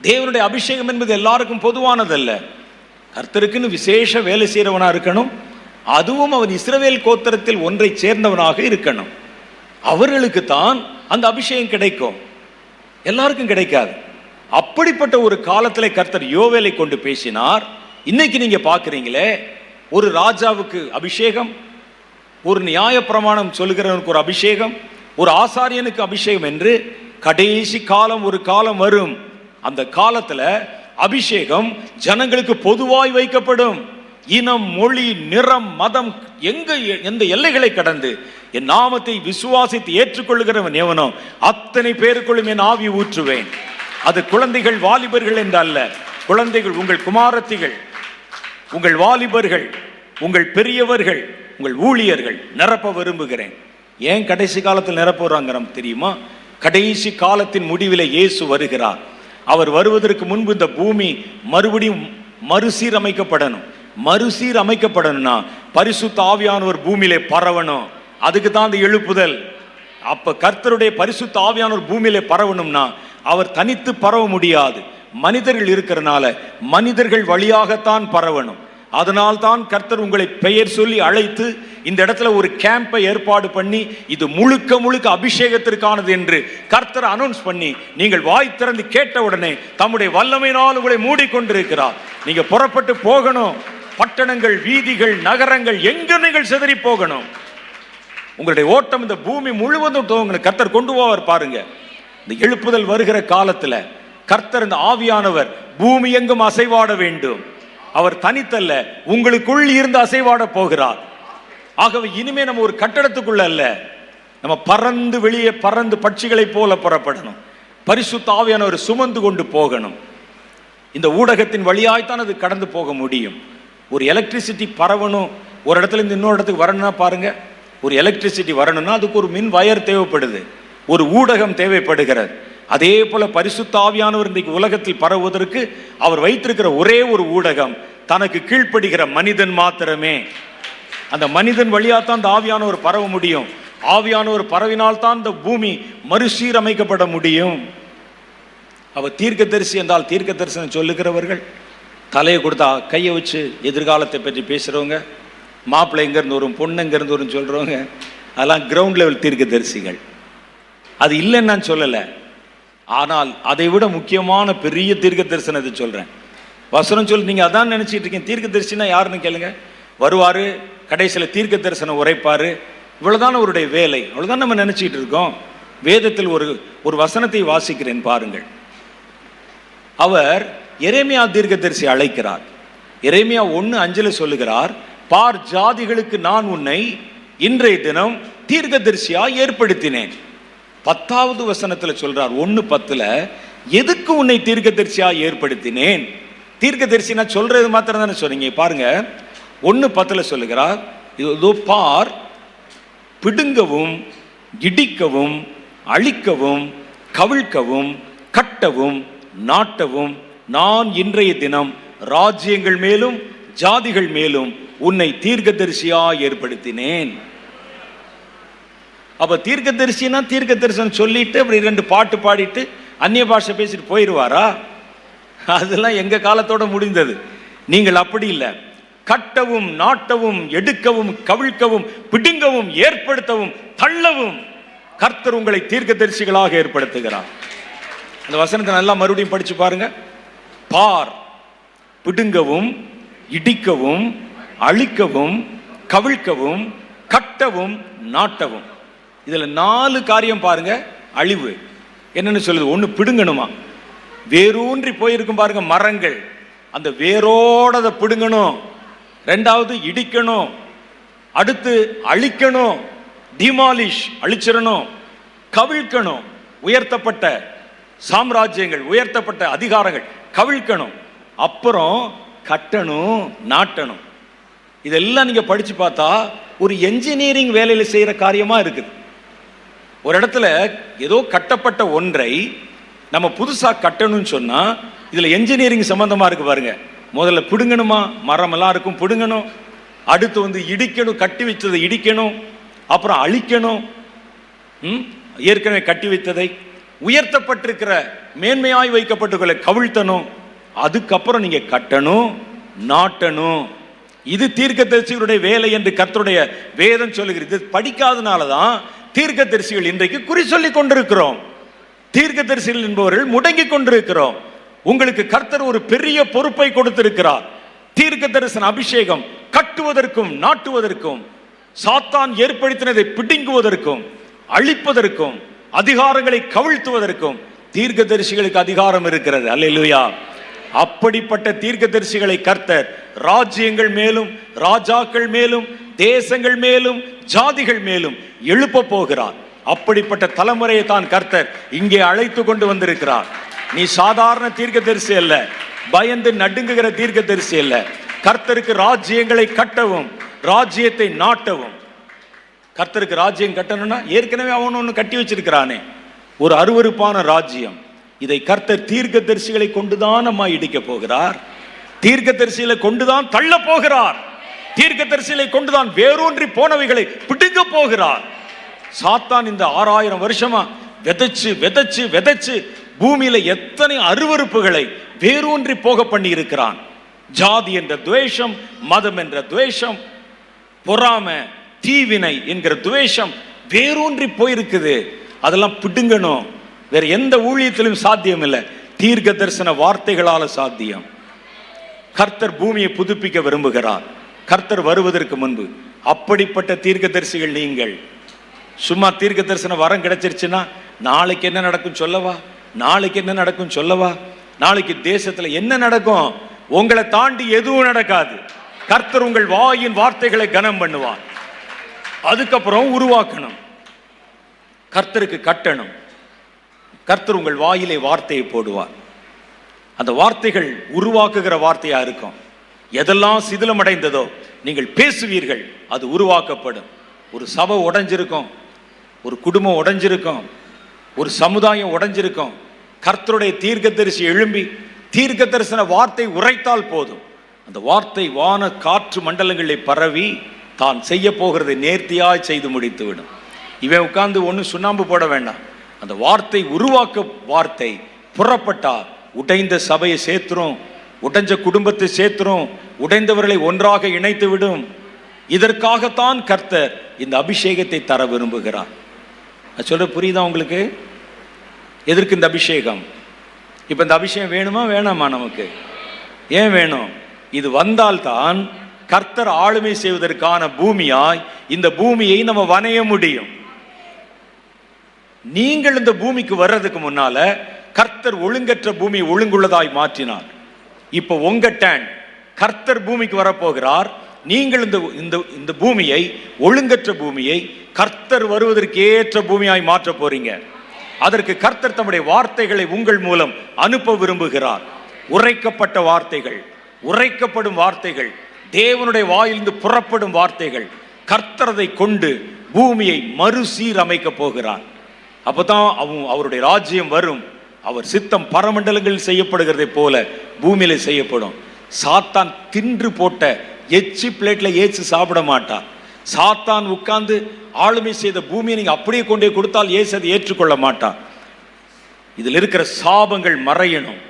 தேவனுடைய அபிஷேகம் என்பது எல்லாருக்கும் பொதுவானதல்ல. கர்த்தருக்குன்னு விசேஷ வேலை செய்யறவனா இருக்கணும், அதுவும் அவன் இஸ்ரவேல் கோத்திரத்தில் ஒன்றை சேர்ந்தவனாக இருக்கணும். அவர்களுக்கு தான் அந்த அபிஷேகம் கிடைக்கும், எல்லாருக்கும் கிடைக்காது. அப்படிப்பட்ட ஒரு காலத்துல கர்த்தர் யோவேலை கொண்டு பேசினார். இன்னைக்கு நீங்க பாக்குறீங்களே, ஒரு ராஜாவுக்கு அபிஷேகம், ஒரு நியாய பிரமாணம் சொல்லுகிறவனுக்கு ஒரு அபிஷேகம், ஒரு ஆசாரியனுக்கு அபிஷேகம் என்று கடைசி காலம் ஒரு காலம் வரும். அந்த காலத்துல அபிஷேகம் ஜனங்களுக்கு பொதுவாய் வைக்கப்படும். இனம், மொழி, நிறம், மதம், எந்த எல்லைகளை கடந்து என் நாமத்தை விசுவாசித்து ஏற்றுக்கொள்ளுகிறவன் எவனோ அத்தனை பேருக்குள்ளும் என் ஆவி ஊற்றுவேன். அது குழந்தைகள் வாலிபர்கள் என்று அல்ல, குழந்தைகள், உங்கள் குமாரத்திகள், உங்கள் வாலிபர்கள், உங்கள் பெரியவர்கள், உங்கள் ஊழியர்கள் நிரப்ப விரும்புகிறேன். ஏன் கடைசி காலத்தில் நிரப்ப வராங்க நமக்கு தெரியுமா? கடைசி காலத்தின் முடிவில் இயேசு வருகிறார். அவர் வருவதற்கு முன்பு இந்த பூமி மறுபடியும் மறுசீரமைக்கப்படணும். மறுசீரமைக்கப்படணும்னா பரிசுத்த ஆவியானவர் பூமியிலே பரவணும். அதுக்கு தான் அந்த எழுப்புதல். அப்ப கர்த்தருடைய பரிசுத்த ஆவியானவர் பூமியிலே பரவணும்னா அவர் தனித்து பரவ முடியாது, மனிதர்கள் இருக்கிறனால மனிதர்கள் வழியாகத்தான் பரவணும். அதனால் தான் கர்த்தர் உங்களை பெயர் சொல்லி அழைத்து இந்த இடத்துல ஒரு கேம்பை ஏற்பாடு பண்ணி இது முழுக்க முழுக்க அபிஷேகத்திற்கானது என்று கர்த்தர் அனௌன்ஸ் பண்ணி நீங்கள் வாய் திறந்து கேட்ட உடனே தம்முடைய வல்லமையினால் உங்களை மூடிக்கொண்டிருக்கிறார். நீங்க புறப்பட்டு போகணும். பட்டணங்கள், வீதிகள், நகரங்கள் எங்க நீங்கள் சிதறி போகணும். உங்களுடைய ஓட்டம் இந்த பூமி முழுவதும் துவங்கணும். கர்த்தர் கொண்டு போவார். பாருங்க, இந்த எழுப்புதல் வருகிற காலத்துல கர்த்தர் இந்த ஆவியானவர் பூமி எங்கும் அசைவாட வேண்டும். அவர் தனித்தல்ல, உங்களுக்குள் இருந்து அசைவாட போகிறார். ஆகவே இனிமே நம்ம ஒரு கட்டடத்துக்குள்ள அல்ல, நம்ம பறந்து வெளியே பறந்து பட்சிகளை போல புறப்படணும். பரிசுத்த ஆவியானவர் சுமந்து கொண்டு போகணும். இந்த ஊடகத்தின் வழியாய்த்தான் அது கடந்து போக முடியும். ஒரு எலக்ட்ரிசிட்டி பரவணும், ஒரு இடத்துல இருந்து இன்னொரு இடத்துக்கு வரணும்னா பாருங்க, ஒரு எலக்ட்ரிசிட்டி வரணும்னா அதுக்கு ஒரு மின் வயர் தேவைப்படுது, ஒரு ஊடகம் தேவைப்படுகிறது. அதே போல பரிசுத்த ஆவியானவர் இன்றைக்கு உலகத்தில் பரவுவதற்கு அவர் வைத்திருக்கிற ஒரே ஒரு ஊடகம் தனக்கு கீழ்ப்படுகிற மனிதன் மாத்திரமே. அந்த மனிதன் வழியாத்தான் அந்த ஆவியானவர் பரவ முடியும். ஆவியானவர் பரவினால்தான் இந்த பூமி மறுசீரமைக்கப்பட முடியும். அவர் தீர்க்கதரிசி என்றால் தீர்க்க தரிசனம் சொல்லுகிறவர்கள், தலையை கொடுத்தா கையை வச்சு எதிர்காலத்தை பற்றி பேசுகிறவங்க, மாப்பிள்ளை எங்கேருந்து வரும், பொண்ணு எங்கேருந்து வரும் சொல்கிறவங்க, அதெல்லாம் கிரவுண்ட் லெவல் தீர்க்கதரிசிகள். அது இல்லைன்னு நான் சொல்லலை, ஆனால் அதை விட முக்கியமான பெரிய தீர்க்க தரிசனத்தை சொல்கிறேன். வசனம் சொல்லி நீங்கள் அதான் நினச்சிட்டு இருக்கீங்க. தீர்க்க தரிசனா யாருன்னு கேளுங்க. வருவார், கடைசியில் தீர்க்க தரிசனம் உரைப்பார், இவ்வளோதான் அவருடைய வேலை, அவ்வளோதான் நம்ம நினச்சிக்கிட்டு இருக்கோம். வேதத்தில் ஒரு வசனத்தை வாசிக்கிறேன் பாருங்கள். அவர் எரேமியா தீர்க்கதரிசி அழைக்கிறார். எரேமியா 1:5 சொல்லுகிறார், பார், ஜாதிகளுக்கு நான் உன்னை இன்றைய தினம் தீர்க்கதரிசியா ஏற்படுத்தினேன். 10வது வசனத்தில் சொல்றார், 1:10, எதுக்கு உன்னை தீர்க்கதரிசியா ஏற்படுத்தினேன்? தீர்க்கதரிசினா சொல்றது மாத்திரம் தானே சொன்னீங்க. பாருங்க, 1:10 சொல்லுகிறார், இதோ பார், பிடுங்கவும் இடிக்கவும் அழிக்கவும் கவிழ்க்கவும் கட்டவும் நாட்டவும் நான் இன்றைய தினம் ராஜ்யங்கள் மேலும் ஜாதிகள் மேலும் உன்னை தீர்க்கதரிசியா ஏற்படுத்தினேன். அப்ப தீர்க்கதரிசினா தீர்க்க தரிசனம் சொல்லிட்டு அப்படி 2 பாட்டு பாடிட்டு அந்நிய பாஷை பேசிட்டு போயிடுவாரா? அதெல்லாம் எங்க காலத்தோட முடிந்தது. நீங்கள் அப்படி இல்லை. கட்டவும் நாட்டவும் எடுக்கவும் கவிழ்க்கவும் பிடுங்கவும் ஏற்படுத்தவும் தள்ளவும் கர்த்தர் உங்களை தீர்க்கதரிசிகளாக ஏற்படுத்துகிறார். அந்த வசனத்தை நல்லா மறுபடியும் படிச்சு பாருங்க. பார், பிடுங்கவும் இடிக்கவும் அழிக்கவும் கவிழ்க்கவும் கட்டவும் நாட்டவும். இதுல 4 காரியம் பாருங்க. அழிவு என்னன்னு சொல்லுது? 1, பிடுங்கணுமா, வேரூன்றி போயிருக்கும் பாருங்க மரங்கள், அந்த வேரோட அதை பிடுங்கணும். 2வது இடிக்கணும். அடுத்து அழிக்கணும், டிமாலிஷ், அழிச்சிடணும், கவிழ்க்கணும். உயர்த்தப்பட்ட சாம்ராஜ்யங்கள், உயர்த்தப்பட்ட அதிகாரங்கள் கவிழ்க்கணும். அப்புறம் கட்டணும், நாட்டணும். இதெல்லாம் நீங்க படிச்சு பார்த்தா ஒரு என்ஜினியரிங் வேலையில செய்யற காரியமா இருக்குது. ஒரு இடத்துல ஏதோ கட்டப்பட்ட ஒன்றை நம்ம புதுசா கட்டணும்னு சொன்னா இதுல என்ஜினியரிங் சம்பந்தமா இருக்கு பாருங்க. முதல்ல பிடுங்கணுமா, மரம் எல்லாம் இருக்கும், பிடுங்கணும். அடுத்து இடிக்கணும், கட்டி வச்சதை இடிக்கணும், அப்புறம் அழிக்கணும். ஏற்கனவே கட்டி வைத்ததை, உயர்த்தப்பட்டிருக்கிற மேன்மையாய் வைக்கப்பட்டுள்ள கவிழ்த்தணும். அதுக்கப்புறம் நீங்க கட்டணும், நாட்டணும். இது தீர்க்கதரிசிகளுடைய வேலை என்று கர்த்தருடைய வேதம் சொல்லுகிறது. படிக்காதனாலதான் தீர்க்கதரிசிகள் இன்றைக்கு குறி சொல்லி கொண்டிருக்கிறோம். தீர்க்கதரிசிகள் என்பவர்கள் முடங்கி கொண்டிருக்கிறோம். உங்களுக்கு கர்த்தர் ஒரு பெரிய பொறுப்பை கொடுத்திருக்கிறார். தீர்க்க தரிசன அபிஷேகம் கட்டுவதற்கும் நாட்டுவதற்கும், சாத்தான் ஏற்படுத்தினதை பிடுங்குவதற்கும் அழிப்பதற்கும் அதிகாரங்களை கவிழ்த்துவதற்கும் தீர்க்கதரிசிகளுக்கு அதிகாரம் இருக்கிறது. அல்லேலூயா. அப்படிப்பட்ட தீர்க்கதரிசிகளை கர்த்தர் ராஜ்யங்கள் மேலும், ராஜாக்கள் மேலும், தேசங்கள் மேலும், ஜாதிகள் மேலும் எழுப்ப போகிறார். அப்படிப்பட்ட தலைமுறையை தான் கர்த்தர் இங்கே அழைத்து கொண்டு வந்திருக்கிறார். நீ சாதாரண தீர்க்கதரிசி அல்ல, பயந்து நடுங்குகிற தீர்க்கதரிசி அல்ல. கர்த்தருக்கு ராஜ்யங்களை கட்டவும், ராஜ்யத்தை நாட்டவும். கர்த்தருக்கு ராஜ்யம் கட்டணும்னா ஏற்கனவே அவன் ஒன்று கட்டி வச்சிருக்கிறானே, ஒரு அருவருப்பான ராஜ்யம். இதை கர்த்தர் தீர்க்கதரிசிகளை கொண்டுதான் அம்மா இடிக்க போகிறார். தீர்க்கதரிசிகளை கொண்டுதான் தள்ள போகிறார். தீர்க்கதரிசிகளை கொண்டுதான் வேரூன்றி போனவைகளை பிடுங்க போகிறார். சாத்தான் இந்த 6000 வருஷமா விதைச்சு விதைச்சு விதைச்சு பூமியில எத்தனை அருவருப்புகளை வேரூன்றி போக பண்ணி இருக்கிறான். ஜாதி என்ற துவேஷம், மதம் என்ற துவேஷம், பொறாமை, தீவினை என்கிற துவேஷம் வேரூன்றி போயிருக்குது. அதெல்லாம் பிடுங்கணும். வேற எந்த ஊழியத்திலும் சாத்தியம் இல்லை, தீர்க்க தரிசன வார்த்தைகளால சாத்தியம். கர்த்தர் பூமியை புதுப்பிக்க விரும்புகிறார். கர்த்தர் வருவதற்கு முன்பு அப்படிப்பட்ட தீர்க்கதரிசிகள் நீங்கள். சும்மா தீர்க்க தரிசன வரம் கிடைச்சிருச்சுன்னா நாளைக்கு என்ன நடக்கும் சொல்லவா, நாளைக்கு என்ன நடக்கும் சொல்லவா, நாளைக்கு தேசத்துல என்ன நடக்கும், உங்களை தாண்டி எதுவும் நடக்காது. கர்த்தர் உங்கள் வாயின் வார்த்தைகளை கனம் பண்ணுவார். அதுக்கப்புறம் உருவாக்கணும், கர்த்தருக்கு கட்டணும். கர்த்தர் உங்கள் வாயிலே வார்த்தையை போடுவார். அந்த வார்த்தைகள் உருவாக்குகிற வார்த்தையா இருக்கும். எதெல்லாம் சிதிலமடைந்ததோ நீங்கள் பேசுவீர்கள், அது உருவாக்கப்படும். ஒரு சபை உடைஞ்சிருக்கும், ஒரு குடும்பம் உடைஞ்சிருக்கும், ஒரு சமுதாயம் உடைஞ்சிருக்கும். கர்த்தருடைய தீர்க்கதரிசி எழும்பி தீர்க்க தரிசன வார்த்தை உரைத்தால் போதும், அந்த வார்த்தை வான காற்று மண்டலங்களில் பரவி தான் செய்ய போகிறதை நேர்த்தியாய் செய்து முடித்து விடும். இவன் உட்கார்ந்து ஒன்று சுண்ணாம்பு போட வேண்டாம். அந்த வார்த்தை உருவாக்க வார்த்தை புறப்பட்டா உடைந்த சபையை சேர்த்துரும், உடைஞ்ச குடும்பத்தை சேர்த்துரும், உடைந்தவர்களை ஒன்றாக இணைத்து விடும். இதற்காகத்தான் கர்த்தர் இந்த அபிஷேகத்தை தர விரும்புகிறார். சொல்ற புரியுதா உங்களுக்கு? எதற்கு இந்த அபிஷேகம்? இப்ப இந்த அபிஷேகம் வேணுமா வேணாமா? நமக்கு ஏன் வேணும்? இது வந்தால்தான் கர்த்தர் ஆளுமை செய்வதற்கான பூமியாய் இந்த பூமியை நம்ம வணைய முடியும். நீங்கள் இந்த பூமிக்கு வர்றதுக்கு முன்னால கர்த்தர் ஒழுங்கற்ற பூமியை ஒழுங்குள்ளதாய் மாற்றினார். இப்ப உங்க டேன், கர்த்தர் பூமிக்கு வரப்போகிறார். நீங்கள் இந்த பூமியை, ஒழுங்கற்ற பூமியை கர்த்தர் வருவதற்கு ஏற்ற பூமியாய் மாற்ற போறீங்க. அதற்கு கர்த்தர் தம்முடைய வார்த்தைகளை உங்கள் மூலம் அனுப்ப விரும்புகிறார். உரைக்கப்பட்ட வார்த்தைகள், உரைக்கப்படும் வார்த்தைகள், தேவனுடைய வாயிலிருந்து புறப்படும் வார்த்தைகள், கர்த்தரதை கொண்டு பூமியை மறுசீரமைக்க போகிறார். அப்பதான் அவருடைய ராஜ்யம் வரும். அவர் சித்தம் பரமண்டலங்களில் செய்யப்படுகிறதை போல பூமியில செய்யப்படும். சாத்தான் தின்று போட்ட எச்சி பிளேட்ல ஏச்சு சாப்பிட மாட்டார். சாத்தான் உட்கார்ந்து ஆளுமை செய்த பூமியை நீங்க அப்படியே கொண்டே கொடுத்தால் ஏசு அதை ஏற்றுக்கொள்ள மாட்டார். இதில் இருக்கிற சாபங்கள் மறையணும்.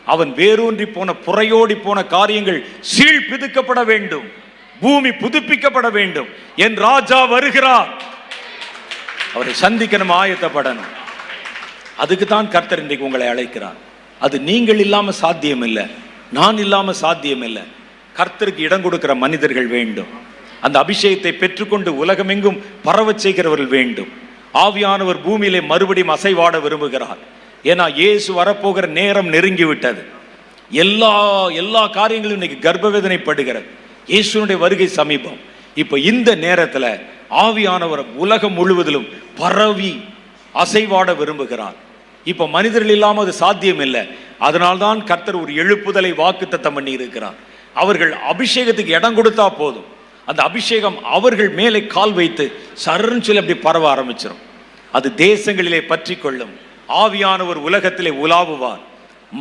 அவன் வேரூன்றி போன, புறையோடி போன காரியங்கள் சீழ் பிதுக்கப்பட வேண்டும். பூமி புதுப்பிக்கப்பட வேண்டும். என் ராஜா வருகிறார். அவரை சந்திக்க நம்ம ஆயத்தப்படணும். அதுக்கு தான் கர்த்தர் இன்றைக்கு உங்களை அழைக்கிறார். அது நீங்கள் இல்லாம சாத்தியம் இல்லை, நான் இல்லாம சாத்தியம் இல்லை. கர்த்தருக்கு இடம் கொடுக்கிற மனிதர்கள் வேண்டும். அந்த அபிஷேகத்தை பெற்றுக்கொண்டு உலகமெங்கும் பரவச் செய்கிறவர்கள் வேண்டும். ஆவியானவர் பூமியிலே மறுபடியும் அசைவாட விரும்புகிறார். ஏன்னா இயேசு வரப்போகிற நேரம் நெருங்கி விட்டது. எல்லா காரியங்களும் இன்னைக்கு கர்ப்பவேதனைப்படுகிறது. இயேசுனுடைய வருகை சமீபம். இப்ப இந்த நேரத்துல ஆவியானவர் உலகம் முழுவதிலும் பரவி அசைவாட விரும்புகிறார். இப்ப மனிதர்கள் இல்லாம அது சாத்தியம் இல்லை. அதனால்தான் கர்த்தர் ஒரு எழுப்புதலை வாக்குத்தத்தம் பண்ணி இருக்கிறார். அவர்கள் அபிஷேகத்துக்கு இடம் கொடுத்தா போதும், அந்த அபிஷேகம் அவர்கள் மேலே கால் வைத்து சர்ன்னு சொல்லி அப்படி பரவ ஆரம்பிச்சிடும். அது தேசங்களிலே பற்றி கொள்ளும். ஆவியானவர் உலகத்திலே உலாவுவார்.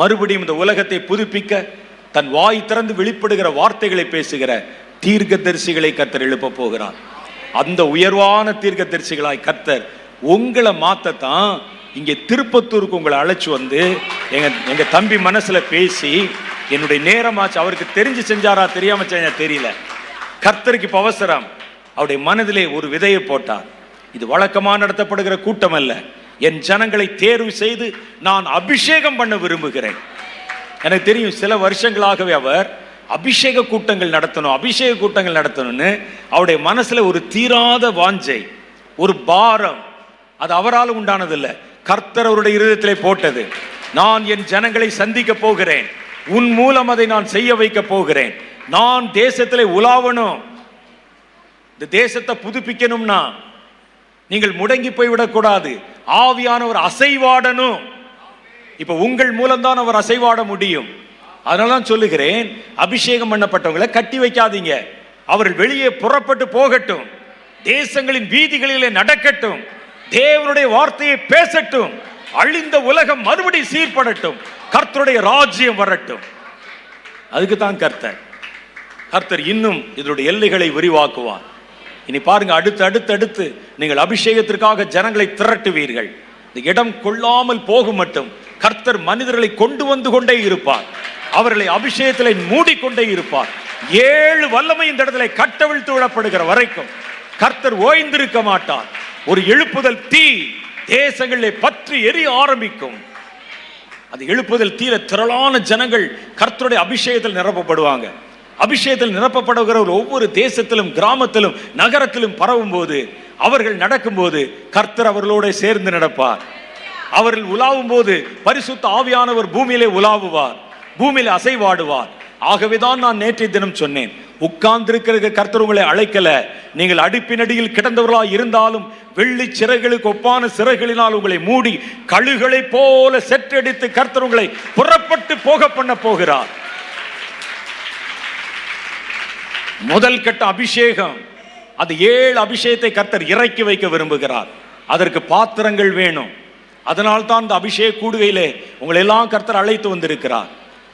மறுபடியும் இந்த உலகத்தை புதுப்பிக்க தன் வாய் திறந்து வெளிப்படுகிற வார்த்தைகளை பேசுகிற தீர்க்கதரிசிகளை கர்த்தர் எழுப்ப போகிறார். அந்த உயர்வான தீர்க்கதரிசிகளாய் கர்த்தர் உங்களை மாத்தத்தான் இங்கே திருப்பத்தூருக்கு உங்களை அழைச்சு வந்து எங்க தம்பி மனசுல பேசி என்னுடைய நேரமாச்சு. அவருக்கு தெரிஞ்சு செஞ்சாரா தெரியாம செஞ்சா தெரியல. கர்த்தருக்கு இப்ப அவசரம். அவருடைய மனதிலே ஒரு விதையை போட்டார். இது வழக்கமாக நடத்தப்படுகிற கூட்டம் அல்ல. என் ஜனங்களை தேர்வு செய்து நான் அபிஷேகம் பண்ண விரும்புகிறேன். எனக்கு தெரியும் சில வருஷங்களாகவே அவர் அபிஷேக கூட்டங்கள் நடத்தணும்னு அவருடைய மனசுல ஒரு தீராத வாஞ்சை, ஒரு பாரம். அது அவரால் உண்டானதில்லை, கர்த்தர் அவருடைய இருதயத்திலே போட்டது. நான் என் ஜனங்களை சந்திக்க போகிறேன், உன் மூலம் அதை நான் செய்ய வைக்க போகிறேன். நான் தேசத்திலே உலாவணும், இந்த தேசத்தை புதுப்பிக்கணும்னா நீங்கள் முடங்கி போய்விடக்கூடாது. ஆவியானவர் அசைவாடணும். இப்ப உங்கள் மூலம்தான் அவர் அசைவாட முடியும். அதனால சொல்லுகிறேன், அபிஷேகம் பண்ணப்பட்டவங்களை கட்டி வைக்காதீங்க. அவர்கள் வெளியே புறப்பட்டு போகட்டும், தேசங்களின் வீதிகளிலே நடக்கட்டும், தேவனுடைய வார்த்தையை பேசட்டும், அழிந்த உலகம் மறுபடி சீர்படட்டும், கர்த்தருடைய ராஜ்யம் வரட்டும். அதுக்கு தான் கர்த்தர் இன்னும் இதனுடைய எல்லைகளை விரிவாக்குவார். இனி பாருங்க, அடுத்து நீங்கள் அபிஷேகத்திற்காக ஜனங்களை திரட்டுவீர்கள். இந்த இடம் கொள்ளாமல் போகும் மட்டும் கர்த்தர் மனிதர்களை கொண்டு வந்து கொண்டே இருப்பார். அவர்களை அபிஷேகத்திலே மூடிக்கொண்டே இருப்பார். 7 வல்லமை இந்த இடத்துல கட்டவிழ்த்து விடப்படுகிற வரைக்கும் கர்த்தர் ஓய்ந்திருக்க மாட்டார். ஒரு எழுப்புதல் தீ தேசங்களிலே பற்றி எரிய ஆரம்பிக்கும். அது எழுப்புதல் தீர திரளான ஜனங்கள் கர்த்தருடைய அபிஷேகத்தில் நிரப்பப்படுவாங்க. அபிஷேகத்தில் நிரப்பப்படுகிற ஒவ்வொரு தேசத்திலும், கிராமத்திலும், நகரத்திலும் பரவும் போது, அவர்கள் நடக்கும் போது கர்த்தர் அவர்களோட சேர்ந்து நடப்பார். அவர்கள் உலாவும் போது பரிசுத்த ஆவியானவர் பூமியிலே உலாவுவார், பூமியிலே அசைவாடுவார். ஆகவேதான் நான் நேற்றைய தினம் சொன்னேன், உட்கார்ந்திருக்கிற கர்த்தர் உங்களை அழைக்கல. நீங்கள் அடுப்பினடியில் கிடந்தவர்களாக இருந்தாலும் வெள்ளி சிறைகளுக்கு ஒப்பான சிறைகளினால் உங்களை மூடி கழுகளை போல செற்றடித்து கர்த்தர் உங்களை புறப்பட்டு போக பண்ண போகிறார். முதல் கட்ட அபிஷேகம், அது 7 அபிஷேகத்தை கர்த்தர் இறக்கி வைக்க விரும்புகிறார். அதற்கு பாத்திரங்கள் வேணும். அதனால் தான் இந்த அபிஷேக கூடுகையிலே உங்களை எல்லாம் கர்த்தர் அழைத்து வந்திருக்கிறார்.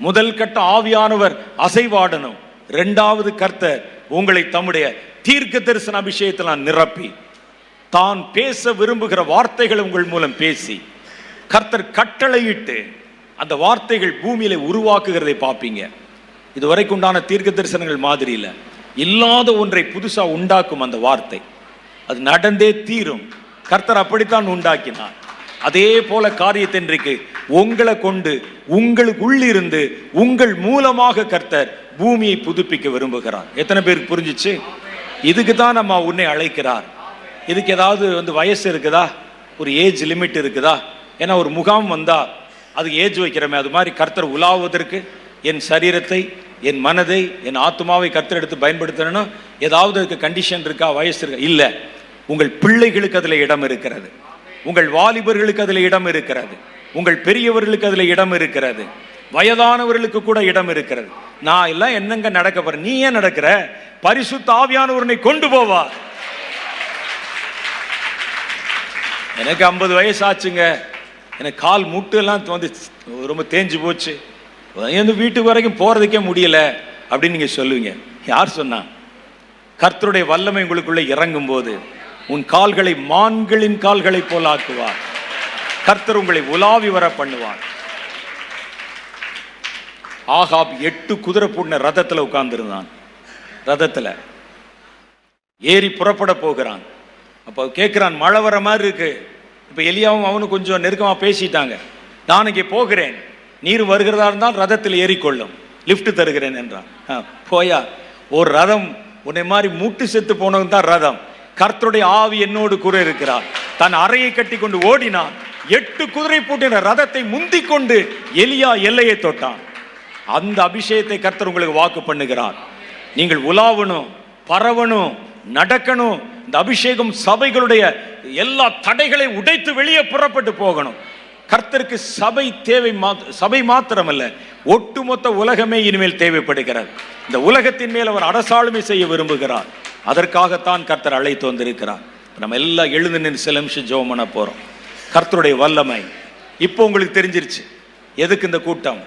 முதல் கட்ட ஆவியானவர் அசைவாடணும். 2வது கர்த்தர் உங்களை தம்முடைய தீர்க்க தரிசன அபிஷேகத்தில் நிரப்பி தான் பேச விரும்புகிற வார்த்தைகள் உங்கள் மூலம் பேசி கர்த்தர் கட்டளையிட்டு அந்த வார்த்தைகள் பூமியில உருவாக்குகிறதை பார்ப்பீங்க. இதுவரைக்கும் உண்டான தீர்க்க தரிசனங்கள் மாதிரி இல்லை. இல்லாத ஒன்றை புதுசா உண்டாக்கும் அந்த வார்த்தை. அது நடந்தே தீரும். கர்த்தர் அப்படித்தான் உண்டாக்கினார். அதே போல காரியத்தை இன்றைக்கு உங்களை கொண்டு உங்களுக்கு உள்ளிருந்து உங்கள் மூலமாக கர்த்தர் பூமியை புதுப்பிக்க விரும்புகிறார். எத்தனை பேருக்கு புரிஞ்சிச்சு? இதுக்கு தான் நம்ம உன்னை அழைக்கிறார். இதுக்கு ஏதாவது வயசு இருக்குதா? ஒரு ஏஜ் லிமிட் இருக்குதா? ஏன்னா ஒரு முகாம் வந்தா அதுக்கு ஏஜ் வைக்கிறோமே, அது மாதிரி கர்த்தர் உலாவுவதற்கு என் சரீரத்தை, என் மனதை, என் ஆத்மாவை கர்த்தர் எடுத்து பயன்படுத்தணும்னா ஏதாவது அதுக்கு கண்டிஷன் இருக்கா, வயசு இருக்கா? இல்லை. உங்கள் பிள்ளைகளுக்கு அதில் இடம் இருக்கிறது, உங்கள் வாலிபர்களுக்கு அதில் இடம் இருக்கிறது, உங்கள் பெரியவர்களுக்கு அதில் இடம் இருக்கிறது, வயதானவர்களுக்கு கூட இடம் இருக்கிறது. நான் எல்லாம் என்னங்க நடக்க போறேன்? நீ ஏன் நடக்கிற? பரிசுத்த ஆவியானவரை கொண்டு போவா. எனக்கு 50 வயசு ஆச்சுங்க, எனக்கு கால் முட்டு எல்லாம் ரொம்ப தேஞ்சு போச்சு, வீட்டுக்கு வரைக்கும் போறதுக்கே முடியல அப்படின்னு நீங்க சொல்லுவீங்க. யார் சொன்னா? கர்த்தருடைய வல்லமை உங்களுக்குள்ள இறங்கும் போது உன் கால்களை மான்களின் கால்களை போல ஆக்குவார். கர்த்தர் உங்களை உலாவி வர பண்ணுவார். ஆகாப் 8 குதிரை பூட்டின ரதத்துல உட்கார்ந்துருந்தான். ரதத்துல ஏறி புறப்பட போகிறான். அப்போ கேட்கிறான், மழை வர மாதிரி இருக்கு. இப்ப எலியாவும் அவனு கொஞ்சம் நெருக்கமா பேசிட்டாங்க. நான் இங்கே போகிறேன், நீர் வருகிறதா இருந்தால் ரதத்தில் ஏறிக்கொள்ளும், லிப்ட் தருகிறேன் என்றான். போயா, ஒரு ரதம் உன்னை மாதிரி மூட்டு செத்து போனவன் தான் ரதம். கர்த்தருடைய ஆவி என்னோடு கூட இருக்கிறார். தன் அறையை கட்டி கொண்டு ஓடினான். 8 குதிரை பூட்டின ரதத்தை முந்தி கொண்டு எலியா எல்லையை தொட்டான். அந்த அபிஷேகத்தை கர்த்தர் உங்களுக்கு வாக்கு பண்ணுகிறார். நீங்கள் உலாவணும், பரவணும், நடக்கணும். இந்த அபிஷேகம் சபைகளுடைய எல்லா தடைகளை உடைத்து வெளியே புறப்பட்டு போகணும். கர்த்தருக்கு சபை தேவை, சபை மாத்திரமல்ல, ஒட்டுமொத்த உலகமே இனிமேல் தேவைப்படுகிறது. இந்த உலகத்தின் மேல் அவர் அரசாளுமை செய்ய விரும்புகிறார். அதற்காகத்தான் கர்த்தர் அழைத்து வந்திருக்கிறார். நம்ம எல்லாம் எழுந்து நின்று சில நிமிஷம் ஜெபம் பண்ண போறோம். கர்த்தருடைய வல்லமை இப்போ உங்களுக்கு தெரிஞ்சிருச்சு. எதுக்கு இந்த கூட்டம்?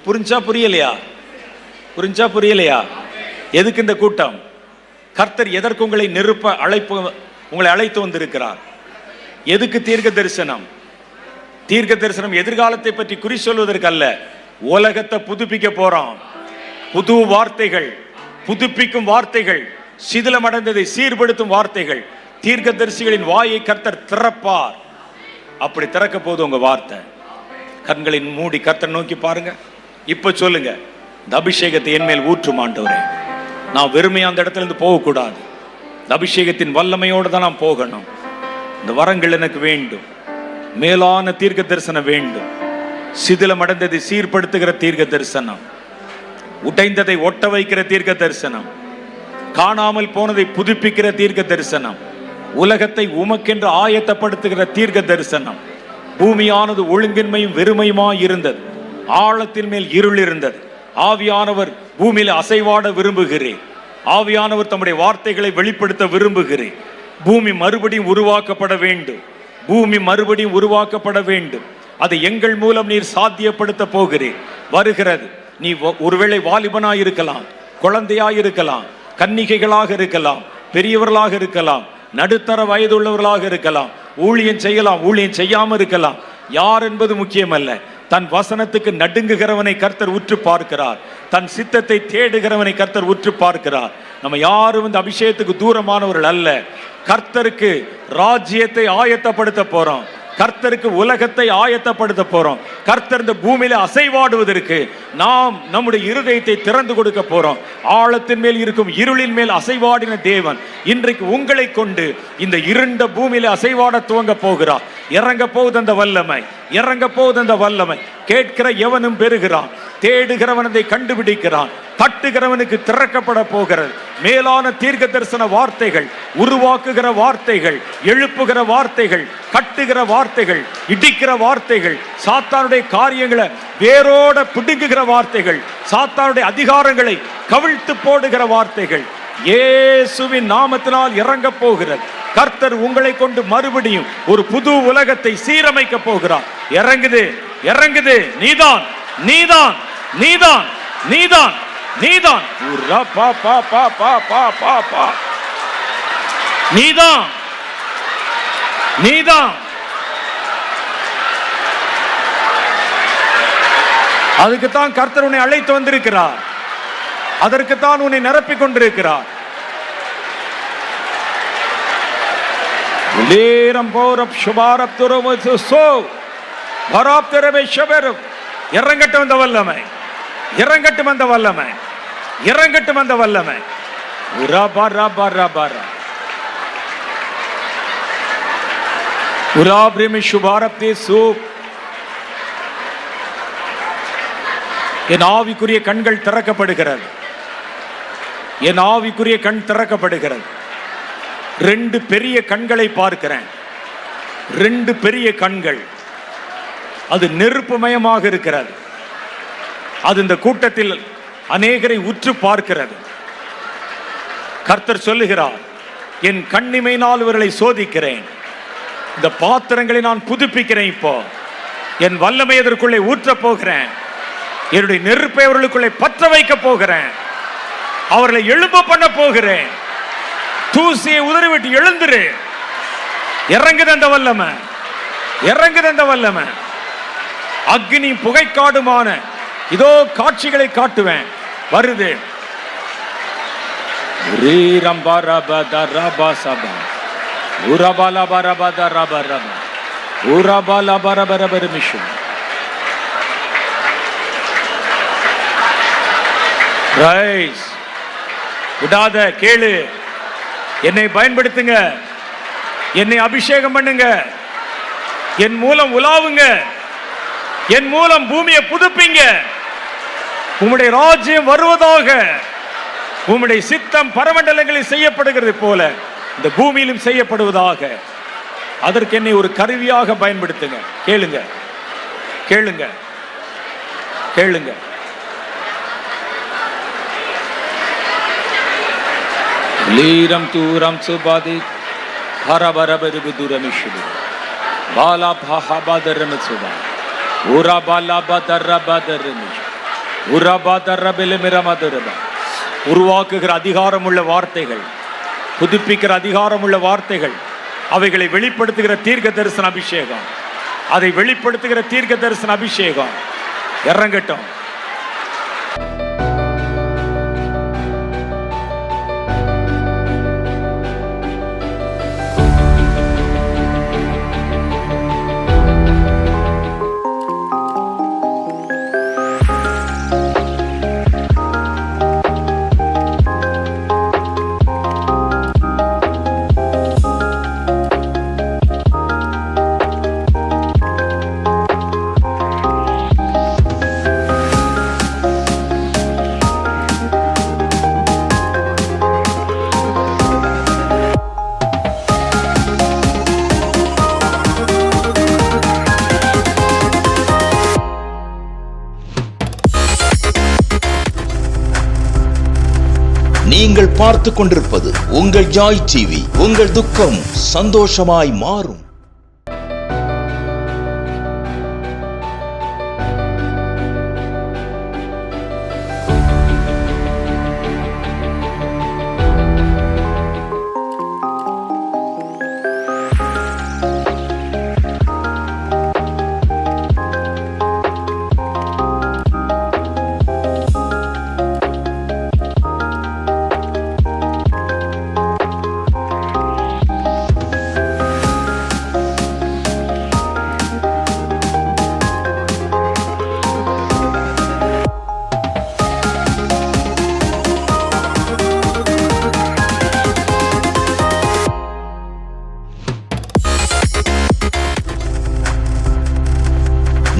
புரிஞ்சா புரியலையா? புரிஞ்சா புரியலையா? எதுக்கு இந்த கூட்டம்? கர்த்தர் எதற்கு உங்களை உங்களை அழைத்து வந்திருக்கிறார்? எதுக்கு தீர்க்க தரிசனம்? தீர்க்க தரிசனம் எதிர்காலத்தை பற்றி குறி சொல்வதற்கு அல்ல, உலகத்தை புதுப்பிக்க போறோம். புது வார்த்தைகள், புதுப்பிக்கும் வார்த்தைகள், சிதிலமடைந்ததை சீர்படுத்தும் வார்த்தைகள். தீர்க்க தரிசிகளின் வாயை கர்த்தர் திறப்பார். அப்படி திறக்க போது உங்க வார்த்தை. கண்களின் மூடி கர்த்தர் நோக்கி பாருங்க. இப்ப சொல்லுங்க, இந்த அபிஷேகத்தை என் மேல் ஊற்றும் ஆண்டவரே. நான் வெறுமையா அந்த இடத்துல இருந்து போகக்கூடாது. இந்த அபிஷேகத்தின் வல்லமையோடு தான் நான் போகணும். இந்த வரங்கள் எனக்கு வேண்டும். மேலான தீர்க்க தரிசனம் வேண்டும். சிதிலம் அடைந்ததை சீர்படுத்துகிற தீர்க்க தரிசனம், உடைந்ததை ஒட்ட வைக்கிற தீர்க்க தரிசனம், காணாமல் போனதை புதுப்பிக்கிற தீர்க்க தரிசனம், உலகத்தை உமக்கென்று ஆயத்தப்படுத்துகிற தீர்க்க தரிசனம். பூமியானது ஒழுங்கின்மையும் வெறுமையுமாய் இருந்தது, ஆழத்தின் மேல் இருள் இருந்தது. ஆவியானவர் பூமியில் அசைவாட விரும்புகிறேன். ஆவியானவர் தம்முடைய வார்த்தைகளை வெளிப்படுத்த விரும்புகிறேன். பூமி மறுபடியும் உருவாக்கப்பட வேண்டும். பூமி மறுபடியும் உருவாக்கப்பட வேண்டும். அதை எங்கள் மூலம் நீர் சாத்தியப்படுத்த போகிறேன். வருகிறது. நீ ஒருவேளை வாலிபனாய் இருக்கலாம், குழந்தையாய் இருக்கலாம், கன்னிகைகளாக இருக்கலாம், பெரியவர்களாக இருக்கலாம், நடுத்தர வயதுள்ளவர்களாக இருக்கலாம். ஊழியம் செய்யலாம், ஊழியம் செய்யாம இருக்கலாம். யார் என்பது முக்கியமல்ல. தன் வசனத்துக்கு நடுங்குகிறவனை கர்த்தர் உற்று பார்க்கிறார். தன் சித்தத்தை தேடுகிறவனை கர்த்தர் உற்று பார்க்கிறார். நம்ம யாரும் இந்த அபிஷேகத்துக்கு தூரமானவர்கள் அல்ல. கர்த்தருக்கு ராஜ்யத்தை ஆயத்தப்படுத்த போறோம். கர்த்தருக்கு உலகத்தை ஆயத்தப்படுத்த போறோம். கர்த்தர் இந்த பூமியில அசைவாடுவதற்கு நாம் நம்முடைய இருதயத்தை திறந்து கொடுக்க போறோம். ஆழத்தின் மேல் இருக்கும் இருளின் மேல் அசைவாடின தேவன் இன்றைக்கு உங்களை கொண்டு இந்த இருண்ட பூமியில அசைவாட துவங்க போகிறார். இறங்க போகுது அந்த வல்லமை, இறங்க போகுது அந்த வல்லமை. கேட்கிற எவனும் பெறுகிறான், தேடுகிறவன் அதை கண்டுபிடிக்கிறான், தட்டுகிறவனுக்கு திறக்கப்பட போகிறது. மேலான தீர்க்க தரிசன வார்த்தைகள், உருவாக்குகிற வார்த்தைகள், எழுப்புகிற வார்த்தைகள், கட்டுகிற வார்த்தைகள், இடிக்கிற வார்த்தைகள், சாத்தானுடைய காரியங்களை வேரோட பிடுங்குகிற வார்த்தைகள், சாத்தானுடைய அதிகாரங்களை கவிழ்த்து போடுகிற வார்த்தைகள் இயேசுவின் நாமத்தினால் இறங்க போகிறது. கர்த்தர் உங்களை கொண்டு மறுபடியும் ஒரு புது உலகத்தை சீரமைக்க போகிறார். இறங்குது, இறங்குது. நீதான், நீதான், நீதான், நீதான், நீதான், நீதான், நீதான். அதுக்குத்தான் கர்த்தர் உன்னை அழைத்து வந்திருக்கிறார். அதற்குத்தான் உன்னை நிரப்பிக் கொண்டிருக்கிறார். இறங்கட்டும் அந்த வல்லமை, இறங்கட்டும் அந்த வல்லமை, இறங்கட்டும் அந்த வல்லமை. என் ஆவிக்குரிய கண்கள் திறக்கப்படுகிறது. என் ஆவிக்குரிய கண் திறக்கப்படுகிறது. 2 பெரிய கண்களை பார்க்கிறேன். 2 பெரிய கண்கள். அது நெருப்புமயமாக இருக்கிறது. அது இந்த கூட்டத்தில் அநேகரை உற்று பார்க்கிறது. கர்த்தர் சொல்லுகிறார், என் கண்ணிமையினால் இவர்களை சோதிக்கிறேன். இந்த பாத்திரங்களை நான் புதுப்பிக்கிறேன். இப்போ என் வல்லமை இதற்குள்ளே ஊற்றப் போகிறேன். என்னுடைய நெருப்பை அவர்களுக்குள்ளே பற்ற வைக்க போகிறேன். அவர்களை எழும்ப பண்ண போகிறேன். தூசியை உதறிவிட்டு எழுந்துரு. இறங்குது அந்த வல்லமை, இறங்குது அந்த வல்லமை. அக்னி புகைக்காடுமான இதோ காட்சிகளை காட்டுவேன். வருது. விடாத, கேளு. என்னை பயன்படுத்துங்க, என்னை அபிஷேகம் பண்ணுங்க, என் மூலம் உலாவுங்க, என் மூலம் பூமியை புதுப்பிங்க. உம்முடைய ராஜ்யம் வருவதாக, உம்முடைய சித்தம் பரமண்டலங்களில் செய்யப்படுகிறது போல இந்த பூமியிலும் செய்யப்படுவதாக. அதற்கு என்னை ஒரு கருவியாக பயன்படுத்துங்க. கேளுங்க, கேளுங்க, கேளுங்க. லீரம் தூரம் சுபாதி ஹரபரபரு துரமிஷுது பாலா பாஹபதரம சுபா உரா பாலா பதரபதரமிஷ் உரா பதரபெலமிரமதரபா. உருவாக்குகிற அதிகாரமுள்ள வார்த்தைகள், புதுப்பிக்கிற அதிகாரமுள்ள வார்த்தைகள், அவைகளை வெளிப்படுத்துகிற தீர்க்க தரிசன அபிஷேகம், அதை வெளிப்படுத்துகிற தீர்க்க தரிசன அபிஷேகம் இறங்கட்டும். நீங்கள் பார்த்து கொண்டிருப்பது உங்கள் ஜாய் டிவி. உங்கள் துக்கம் சந்தோஷமாய் மாறும்.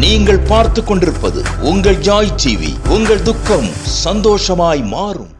நீங்கள் பார்த்து கொண்டிருப்பது உங்கள் ஜாய் டிவி. உங்கள் துக்கம் சந்தோஷமாய் மாறும்.